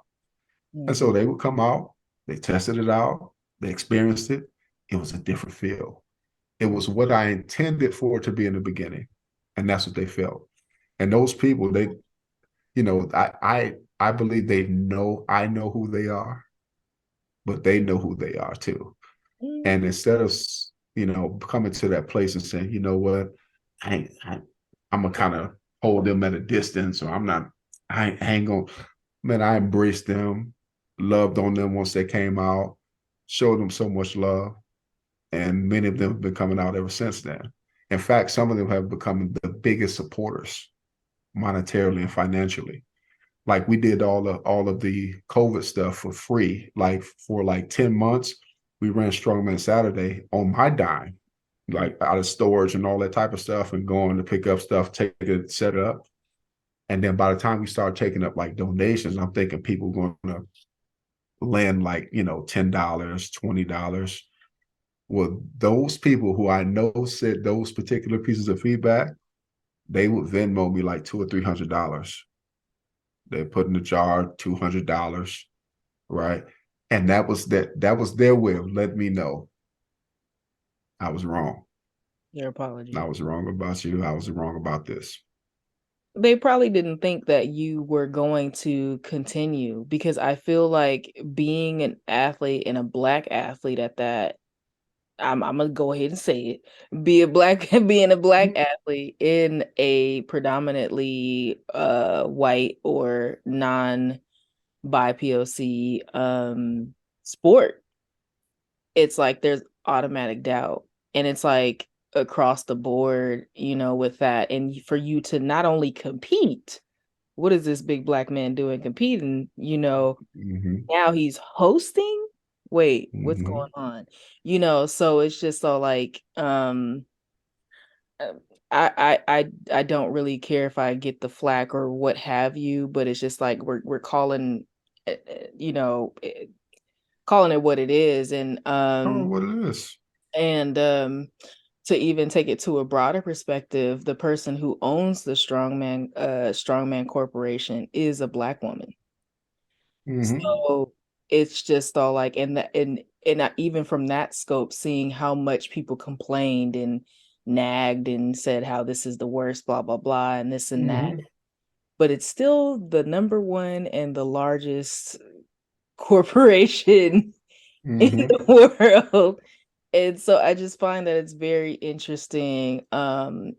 And so Mhm. they would come out, they tested it out, they experienced it. It was a different feel. It was what I intended for it to be in the beginning. And that's what they felt. And those people, I believe I know who they are, but they know who they are too. Mm. And instead of, coming to that place and saying, you know what, I'm gonna kind of hold them at a distance, or I ain't gonna, man, I embraced them, loved on them once they came out, showed them so much love. And many of them have been coming out ever since then. In fact, some of them have become the biggest supporters monetarily and financially. Like we did all of the COVID stuff for free. Like for like 10 months, we ran Strongman Saturday on my dime, like out of storage and all that type of stuff, and going to pick up stuff, take it, set it up. And then by the time we start taking up like donations, I'm thinking people going to lend like, $10, $20. Well, those people who I know said those particular pieces of feedback, they would Venmo me like $200 or $300. They put in the jar $200, right? And that was their way of letting me know I was wrong. Your I apology. was wrong about you. I was wrong about this. They probably didn't think that you were going to continue, because I feel like being an athlete and a Black athlete at that, I'm gonna go ahead and say it. Being a Black athlete in a predominantly white or non BIPOC sport, it's like there's automatic doubt. And it's like across the board, with that. And for you to not only compete, what is this big Black man doing competing? Mm-hmm. Now he's hosting. Wait, what's Mm-hmm. going on? So it's just so like uh, I don't really care if I get the flack or what have you, but it's just like we're calling you know eh, calling it what it is. Oh, what it is. And to even take it to a broader perspective, the person who owns the Strongman Corporation is a Black woman. Mm-hmm. So it's just all like, even from that scope, seeing how much people complained and nagged and said how this is the worst, blah blah blah, and this and that, Mm-hmm. but it's still the number one and the largest corporation in Mm-hmm. the world. And so I just find that it's very interesting. And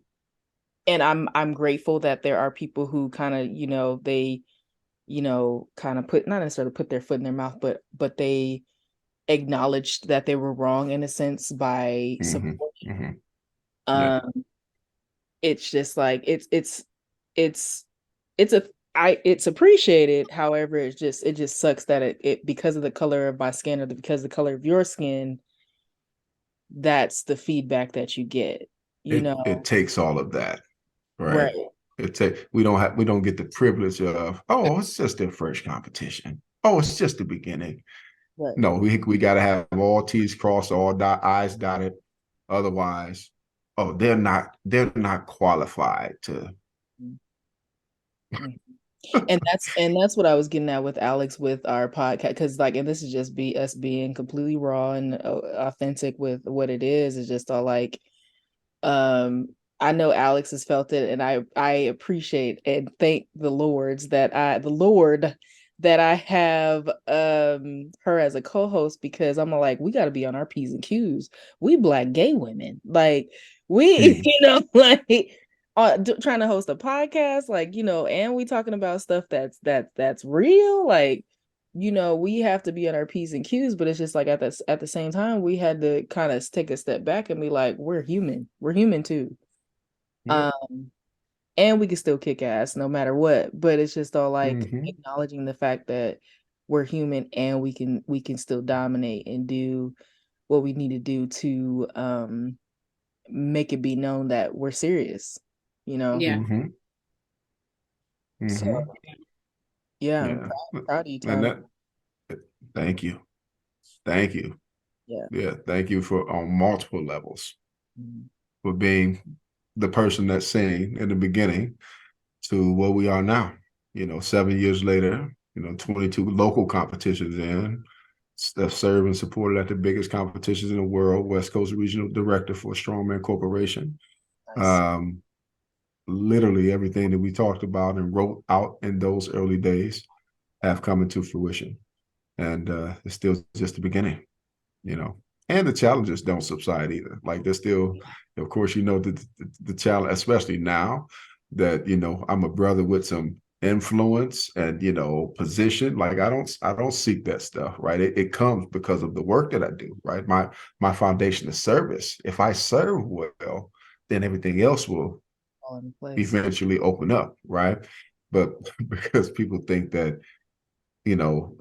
I'm grateful that there are people who kind of, they, kind of put, not necessarily put their foot in their mouth, but they acknowledged that they were wrong in a sense by Mm-hmm. supporting. Mm-hmm. Yeah. Um, it's just like it's it's a it's appreciated. However, it just sucks that it because of the color of my skin, or because of the color of your skin, that's the feedback that you get, It takes all of that, right? right, We don't get the privilege of, oh, it's just their first competition. Oh, it's just the beginning. right. No, we got to have all T's crossed, all I's dotted. Otherwise, oh, they're not qualified to, Mhm. And that's what I was getting at with Alex with our podcast, because like, and this is just be us being completely raw and authentic with what it is. It's just all like, I know Alex has felt it, and I appreciate and thank the Lord that I have her as a co-host, because I'm like, we got to be on our P's and Q's. We Black gay women, like we Mm. like trying to host a podcast, like, and we talking about stuff that's real, like, we have to be on our P's and Q's. But it's just like, at the same time, we had to kind of take a step back and be like, we're human too. Yeah. um and we can still kick ass no matter what. But it's just all like Mm-hmm. acknowledging the fact that we're human, and we can still dominate and do what we need to do to make it be known that we're serious, Yeah. Mm-hmm. so Mm-hmm. yeah, I'm Yeah. proud of you, And Tommy. that, thank you. Thank you. Yeah. Yeah. Thank you for on multiple levels Mhm. for being the person that's saying in the beginning to where we are now. 7 years later, 22 local competitions in, served and supported at the biggest competitions in the world, West Coast Regional Director for Strongman Corporation. Nice. Um, Literally everything that we talked about and wrote out in those early days have come into fruition. And it's still just the beginning, you know. And the challenges don't subside either. Like there's still, of course, the challenge, especially now that I'm a brother with some influence and position. Like I don't seek that stuff, right? It comes because of the work that I do, right? My foundation is service. If I serve well, then everything else will All in place. eventually open up, right? But because people think that you know,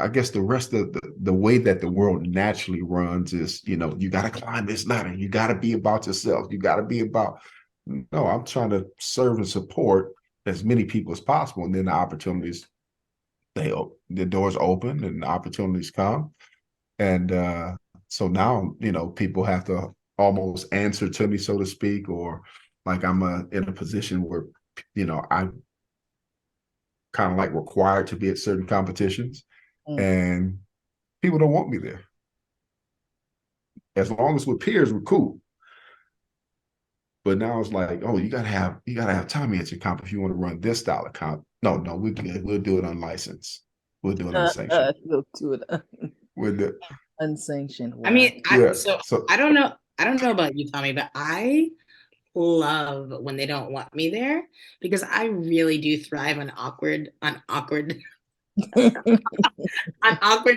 I guess the rest of the way that the world naturally runs is, you got to climb this ladder. You got to be about yourself. You got to be about, no, I'm trying to serve and support as many people as possible. And then the opportunities, the doors open and the opportunities come. And so now, people have to almost answer to me, so to speak, or like I'm in a position where, I'm kind of like required to be at certain competitions. Mm. And people don't want me there. As long as we're peers, we're cool. But now it's like, oh, you gotta have Tommy at your comp if you want to run this style of comp. No, no, we're good. We'll do it unlicensed. We'll do it unsanctioned. We'll do it We'll do unsanctioned. I Wow. mean, yeah. so So I don't know. I don't know about you, Tommy, but I love when they don't want me there because I really do thrive on awkward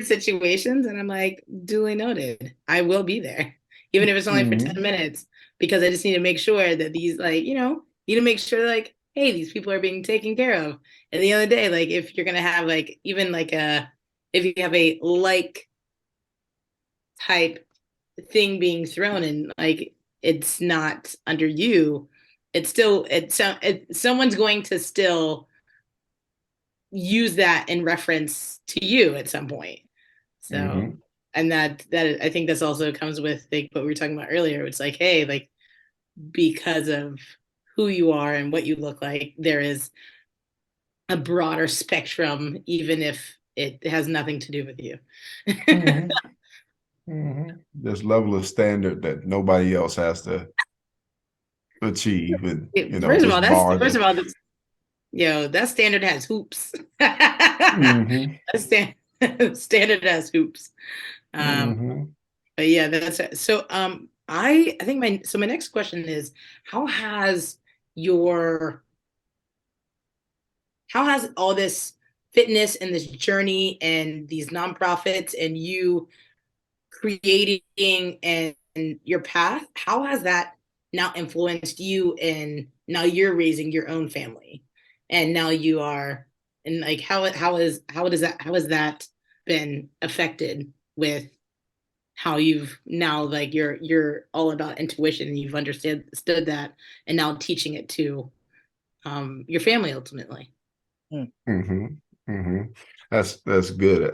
situations. And I'm like, duly noted. I will be there, even if it's only for 10 mhm, minutes, because I just need to make sure that these, like, need to make sure, like, hey, these people are being taken care of. And the other day, like, if you're going to have, like, even like if you have a like type thing being thrown and like it's not under you, someone's going to still use that in reference to you at some point. So, mhm, and that I think this also comes with like what we were talking about earlier. It's like, hey, like because of who you are and what you look like, there is a broader spectrum, even if it has nothing to do with you. mhm, mhm. This level of standard that nobody else has to achieve, and First of this all, bar that. that standard has hoops. that Mhm, stand, standard has hoops. Um, mhm. but yeah, that's so. I think my next question is, how has your how has all this fitness and this journey and these nonprofits and you creating and your path, how has that now influenced you and now you're raising your own family and now you are and like how has that been affected with how you've now like you're all about intuition and you've understood that and now teaching it to your family ultimately. Mm. Mm-hmm. Mm-hmm. That's good.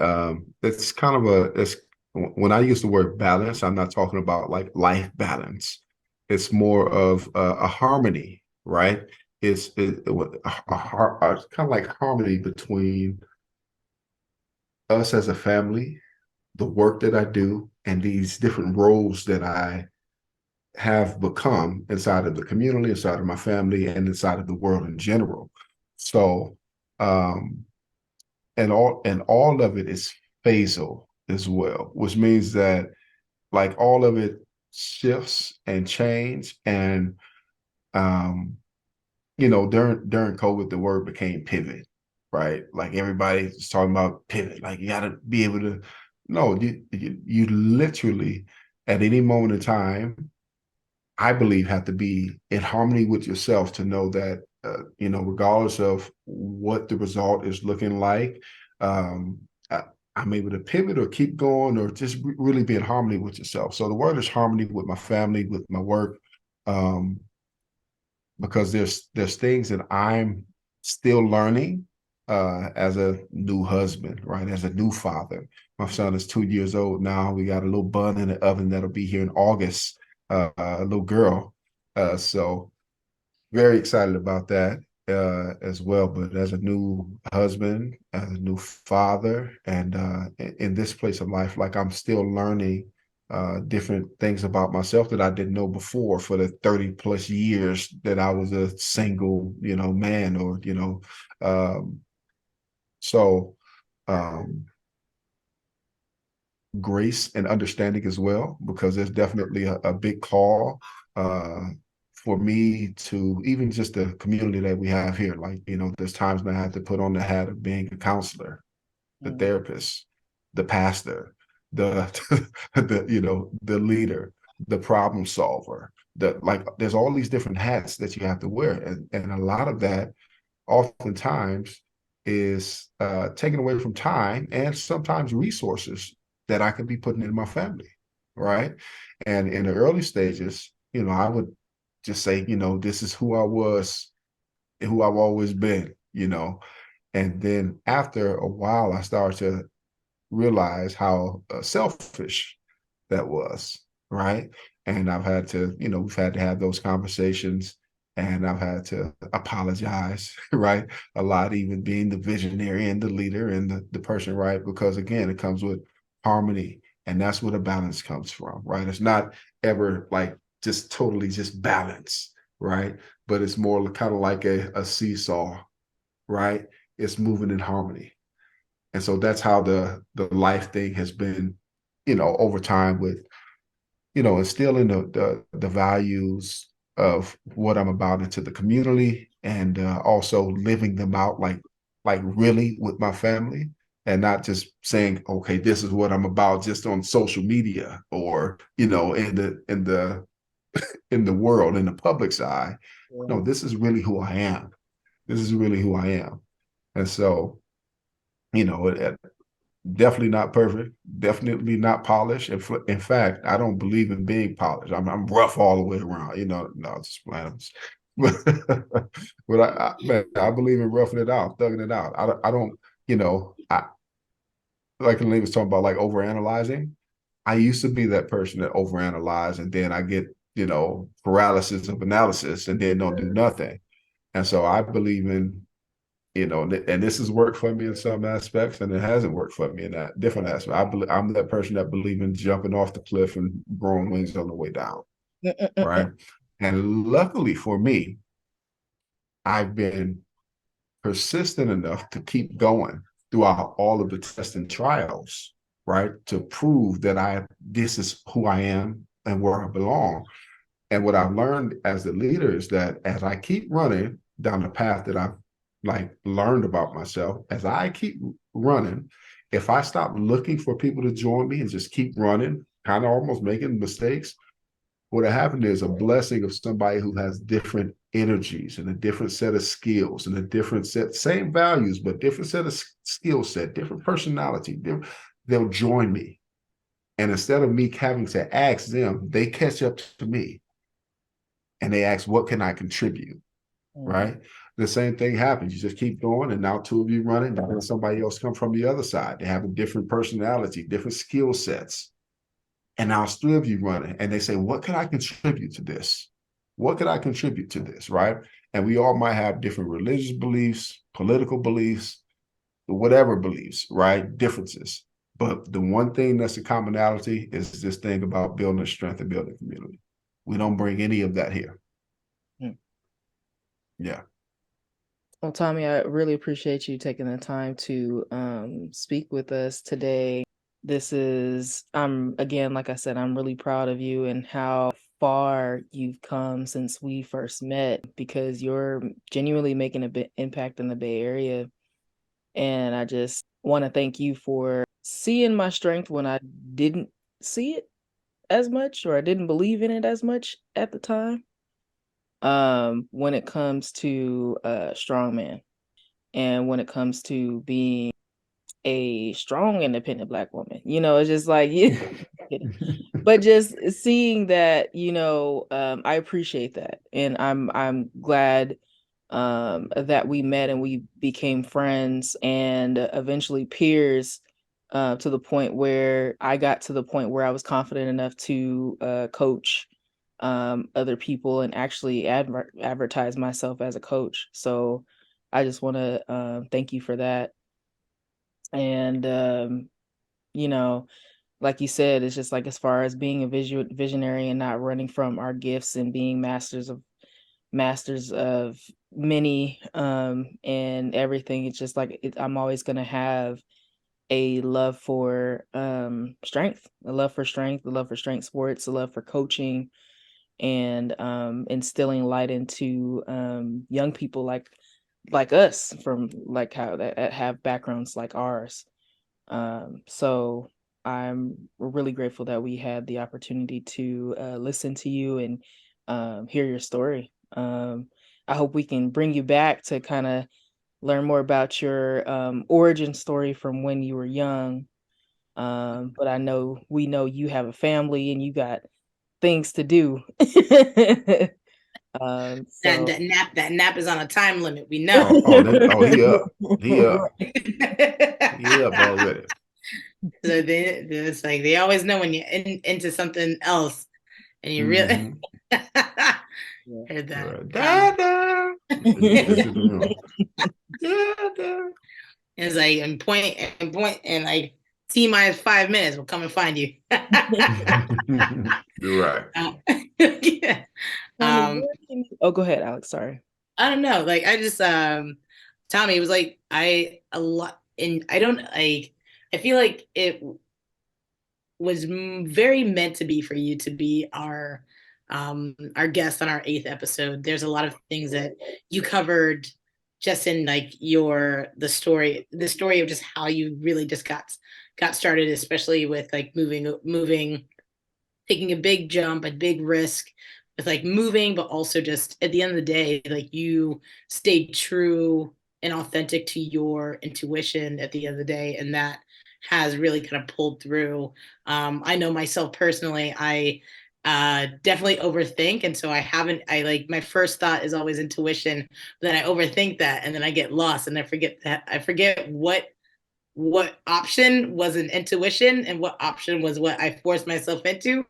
It's kind of it's when I use the word balance, I'm not talking about like life balance. It's more of a harmony, right? kind of like harmony between us as a family, the work that I do, and these different roles that I have become inside of the community, inside of my family, and inside of the world in general. So, um, and all of it is phasal as well, which means that like all of it shifts and change. And during COVID, the word became pivot, right? Like everybody's talking about pivot. Like you got to be able to. No, you literally at any moment in time, I believe, have to be in harmony with yourself to know that, regardless of what the result is looking like, um, I, I'm able to pivot or keep going or just really be in harmony with yourself. So the word is harmony with my family, with my work, um, because there's things that I'm still learning as a new husband, right? As a new father. My son is 2 years old now. We got a little bun in the oven that'll be here in August, a little girl. So very excited about that as well. But as a new husband, as a new father, and in this place of life, like I'm still learning different things about myself that I didn't know before for the 30 plus years that I was a single, man or, um, so um, grace and understanding as well, because there's definitely a big call for me to even just the community that we have here. Like, there's times when I have to put on the hat of being a counselor, the therapist, the pastor, the the leader, the problem solver. There's all these different hats that you have to wear, and a lot of that oftentimes is taken away from time and sometimes resources that I could be putting in my family, right? And in the early stages, I would just say, this is who I was and who I've always been, and then after a while, I started to realize how selfish that was, right? And I've had to, we've had to have those conversations and I've had to apologize, right? A lot, even being the visionary and the leader and the person, right? Because again, it comes with harmony. And that's where the balance comes from, right? It's not ever like just totally just balance, right? But it's more kind of like a seesaw, right? It's moving in harmony. And so that's how the life thing has been, over time with, instilling the values of what I'm about into the community and also living them out like really with my family and not just saying, okay, this is what I'm about just on social media or, in the world, in the public's eye. No, this is really who I am. This is really who I am. And so, definitely not perfect, definitely not polished. In fact, I don't believe in being polished. I'm rough all the way around. No, just playing. But man, I believe in roughing it out, thugging it out. I don't, I like Lee was talking about like overanalyzing. I used to be that person that overanalyze, and then I get paralysis of analysis, and then don't do nothing. And so I believe in and this has worked for me in some aspects, and it hasn't worked for me in that different aspect. I'm that person that believe in jumping off the cliff and growing wings on the way down, right? And luckily for me, I've been persistent enough to keep going throughout all of the tests and trials, right? To prove that this is who I am and where I belong. And what I've learned as a leader is that as I keep running down the path that I've learned about myself, as I keep running, if I stop looking for people to join me and just keep running, kind of almost making mistakes, what happened is a blessing of somebody who has different energies and a different set of skills and a different set, same values, but different set of skill set, different personality. They'll join me. And instead of me having to ask them, they catch up to me and they ask, what can I contribute? Right? The same thing happens. You just keep going, and now two of you running, and somebody else come from the other side. They have a different personality, different skill sets. And now three of you running, and they say, what can I contribute to this? What can I contribute to this? Right? And we all might have different religious beliefs, political beliefs, whatever beliefs, right? Differences. But the one thing that's a commonality is this thing about building strength and building community. We don't bring any of that here. Yeah. Well, Tommy, I really appreciate you taking the time to speak with us today. This is, again, like I said, I'm really proud of you and how far you've come since we first met, because you're genuinely making a big impact in the Bay Area. And I just want to thank you for seeing my strength when I didn't see it as much, or I didn't believe in it as much at the time. When it comes to strongman, and when it comes to being a strong, independent Black woman, it's just like, but just seeing that, I appreciate that, and I'm glad that we met and we became friends and eventually peers, to the point where I got to the point where I was confident enough to coach other people and actually advertise myself as a coach. So I just want to thank you for that. And like you said, it's just like, as far as being a visionary and not running from our gifts and being masters of many, and everything, it's just like, I'm always going to have a love for strength, a love for strength sports, a love for coaching, and instilling light into young people like us, from like how that have backgrounds like ours. So I'm really grateful that we had the opportunity to listen to you and hear your story. I hope we can bring you back to kind of learn more about your origin story from when you were young. But we know you have a family and you got things to do. So That nap is on a time limit. We know. He up. He up already. So it's like they always know when you're into something else, and you really heard that. Dada. It's like, and like T-minus 5 minutes, we'll come and find you. You're right. Yeah. Oh, go ahead, Alex. Sorry. I don't know. Like, I just Tommy, it was like, I feel like it was very meant to be for you to be our guest on our 8th episode. There's a lot of things that you covered just in like the story of just how you really just got started, especially with like moving, taking a big jump, a big risk with like moving, but also just at the end of the day, like you stayed true and authentic to your intuition at the end of the day. And that has really kind of pulled through. I know myself personally, I definitely overthink. And so I like, my first thought is always intuition, but then I overthink that and then I get lost and I forget what option was an intuition and what option was what I forced myself into.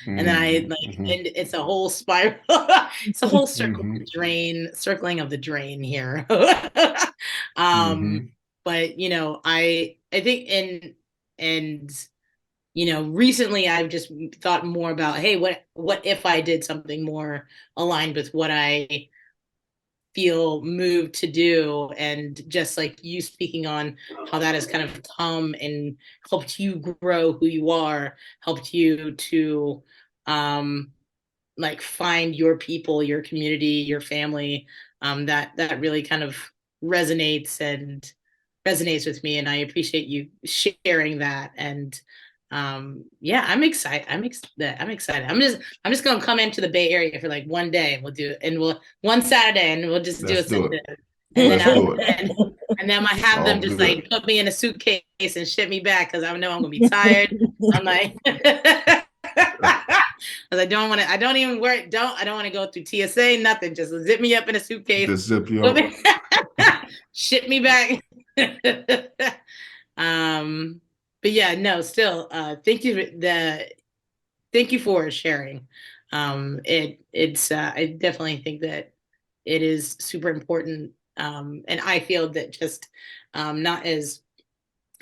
And then and it's a whole spiral. It's a whole circling of the drain here. But I think recently I've just thought more about, hey, what if I did something more aligned with what I feel moved to do, and just like you speaking on how that has kind of come and helped you grow who you are, helped you to like find your people, your community, your family, that really kind of resonates with me, and I appreciate you sharing that. And yeah, I'm excited. I'm excited. I'm just gonna come into the Bay Area for like one day, and we'll do it, and we'll one Saturday, and we'll just do it. And then I have them just like put me in a suitcase and ship me back, because I know I'm gonna be tired. I'm like, I don't want to go through TSA, nothing. Just zip me up in a suitcase. Just zip you up. Ship me back. But yeah, no, still, thank you for sharing. I definitely think that it is super important. And I feel that just not as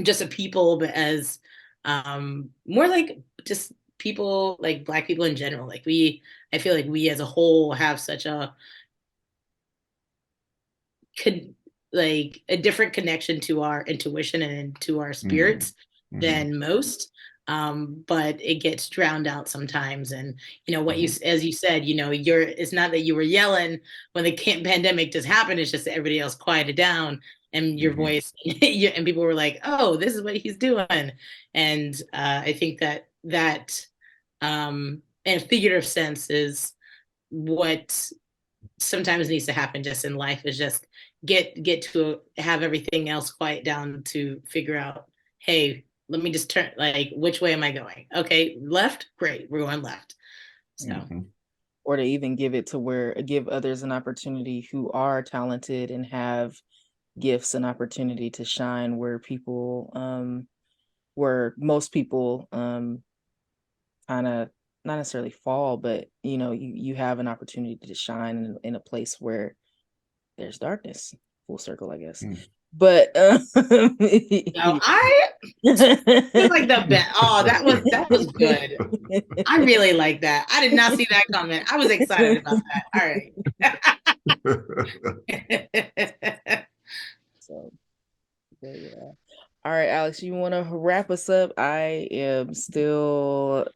just a people, but as more like just people, like Black people in general. Like I feel like we as a whole have such a like a different connection to our intuition and to our spirits than most. But it gets drowned out sometimes. And what you, as you said, it's not that you were yelling when the pandemic just happened. It's just that everybody else quieted down, and your voice, and people were like, "Oh, this is what he's doing." And I think that in a figurative sense is what sometimes needs to happen just in life, is just get to have everything else quiet down to figure out, hey, let me just turn, like, which way am I going? Okay, left, great, we're going left. So or to even give others an opportunity who are talented and have gifts an opportunity to shine where most people kind of not necessarily fall, but you have an opportunity to shine in a place where there's darkness. Full circle, I guess. But I like the bet. Oh, that was good. I really like that. I did not see that comment. I was excited about that. All right. So, yeah. All right, Alex, you want to wrap us up? I am still.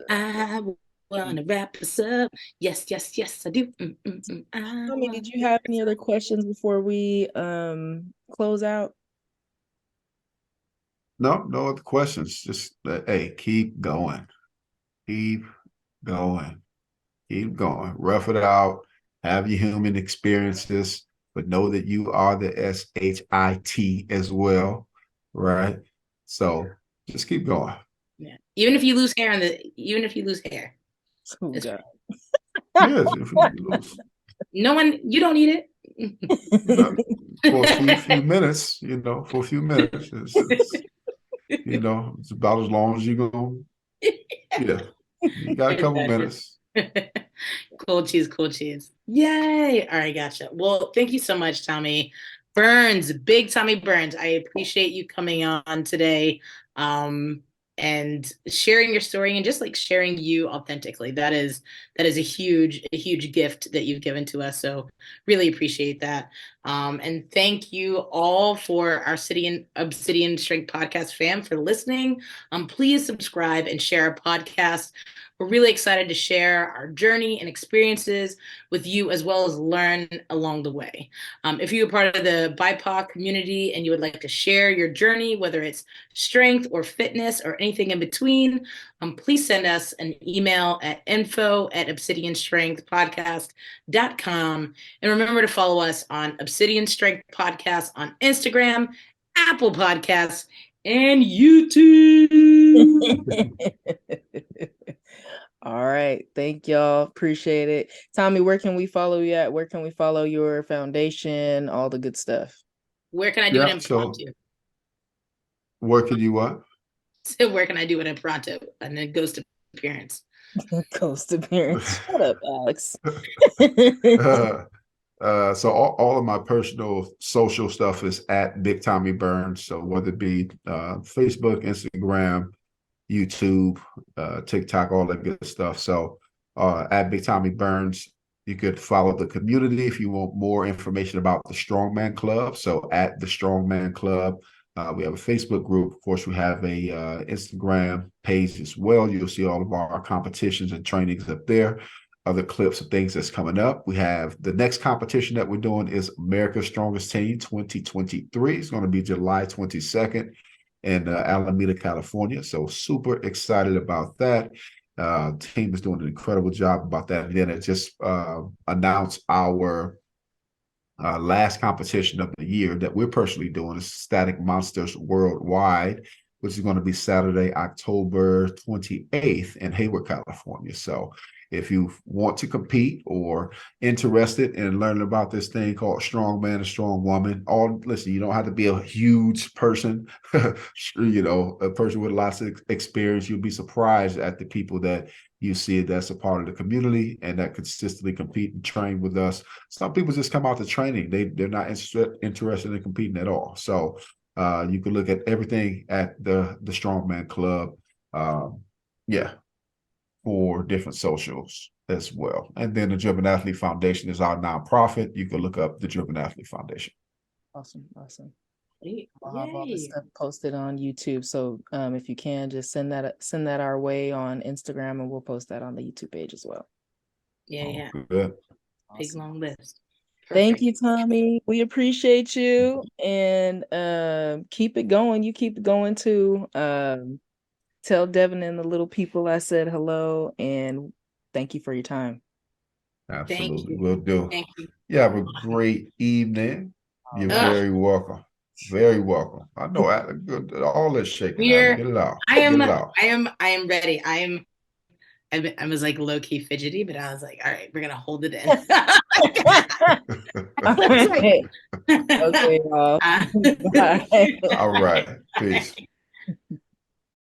I want to wrap us up. Yes, I do. Did you have any other questions before we close out? No other questions. Just hey, keep going, rough it out, have your human experiences, but know that you are the SHIT as well, right? So just keep going. Yeah. Even if you lose hair Oh, God. Yes, if you lose. You don't need it. For a few minutes, for a few minutes, it's about as long as you're going. Yeah, you got a couple minutes. Cool cheese. Yay. All right, gotcha. Well, thank you so much, Tommy Burns, Big Tommy Burns. I appreciate you coming on today and sharing your story, and just like sharing you authentically. That is a huge gift that you've given to us. So really appreciate that. And thank you all for our Obsidian Strength podcast fam for listening. Please subscribe and share our podcast. We're really excited to share our journey and experiences with you, as well as learn along the way. If you're part of the BIPOC community and you would like to share your journey, whether it's strength or fitness or anything in between, please send us an email at info@obsidianstrengthpodcast.com. And remember to follow us on Obsidian Strength Podcast on Instagram, Apple Podcasts, and YouTube. All right. Thank y'all. Appreciate it. Tommy, where can we follow you at? Where can we follow your foundation? All the good stuff. Where can I do an impromptu? Where can you what? So where can I do an impromptu? And then ghost appearance. Ghost appearance. Shut up, Alex. So all of my personal social stuff is at Big Tommy Burns. So whether it be Facebook, Instagram, YouTube, TikTok, all that good stuff. So at Big Tommy Burns, you could follow the community if you want more information about the Strongman Club. So at the Strongman Club, we have a Facebook group. Of course, we have a Instagram page as well. You'll see all of our competitions and trainings up there. Other clips of things that's coming up. We have the next competition that we're doing is America's Strongest Team 2023. It's going to be July 22nd. In Alameda, California. So super excited about that. Team is doing an incredible job about that. And then it just announced our last competition of the year that we're personally doing is Static Monsters Worldwide, which is going to be Saturday, October 28th in Hayward, California. So if you want to compete or interested in learning about this thing called Strongman and Strong Woman, listen, you don't have to be a huge person, you know, a person with lots of experience. You'll be surprised at the people that you see that's a part of the community and that consistently compete and train with us. Some people just come out to training. They're not interested in competing at all. So you can look at everything at the Strongman Club. Yeah, for different socials as well. And then the Driven Athlete Foundation is our nonprofit. You can look up the Driven Athlete Foundation. Awesome. I'll have all this stuff posted on YouTube. So if you can, just send that our way on Instagram, and we'll post that on the YouTube page as well. Yeah. Good. Big long list. Thank you, Tommy. We appreciate you, and keep it going. You keep it going too. Tell Devin and the little people I said hello, and thank you for your time. Absolutely, will do. Thank you. You have a great evening. You're very welcome. Very welcome. I know all this shaking. Get it out. I am ready. I was like low key fidgety, but I was like, all right, we're gonna hold it in. Okay, all right. Peace.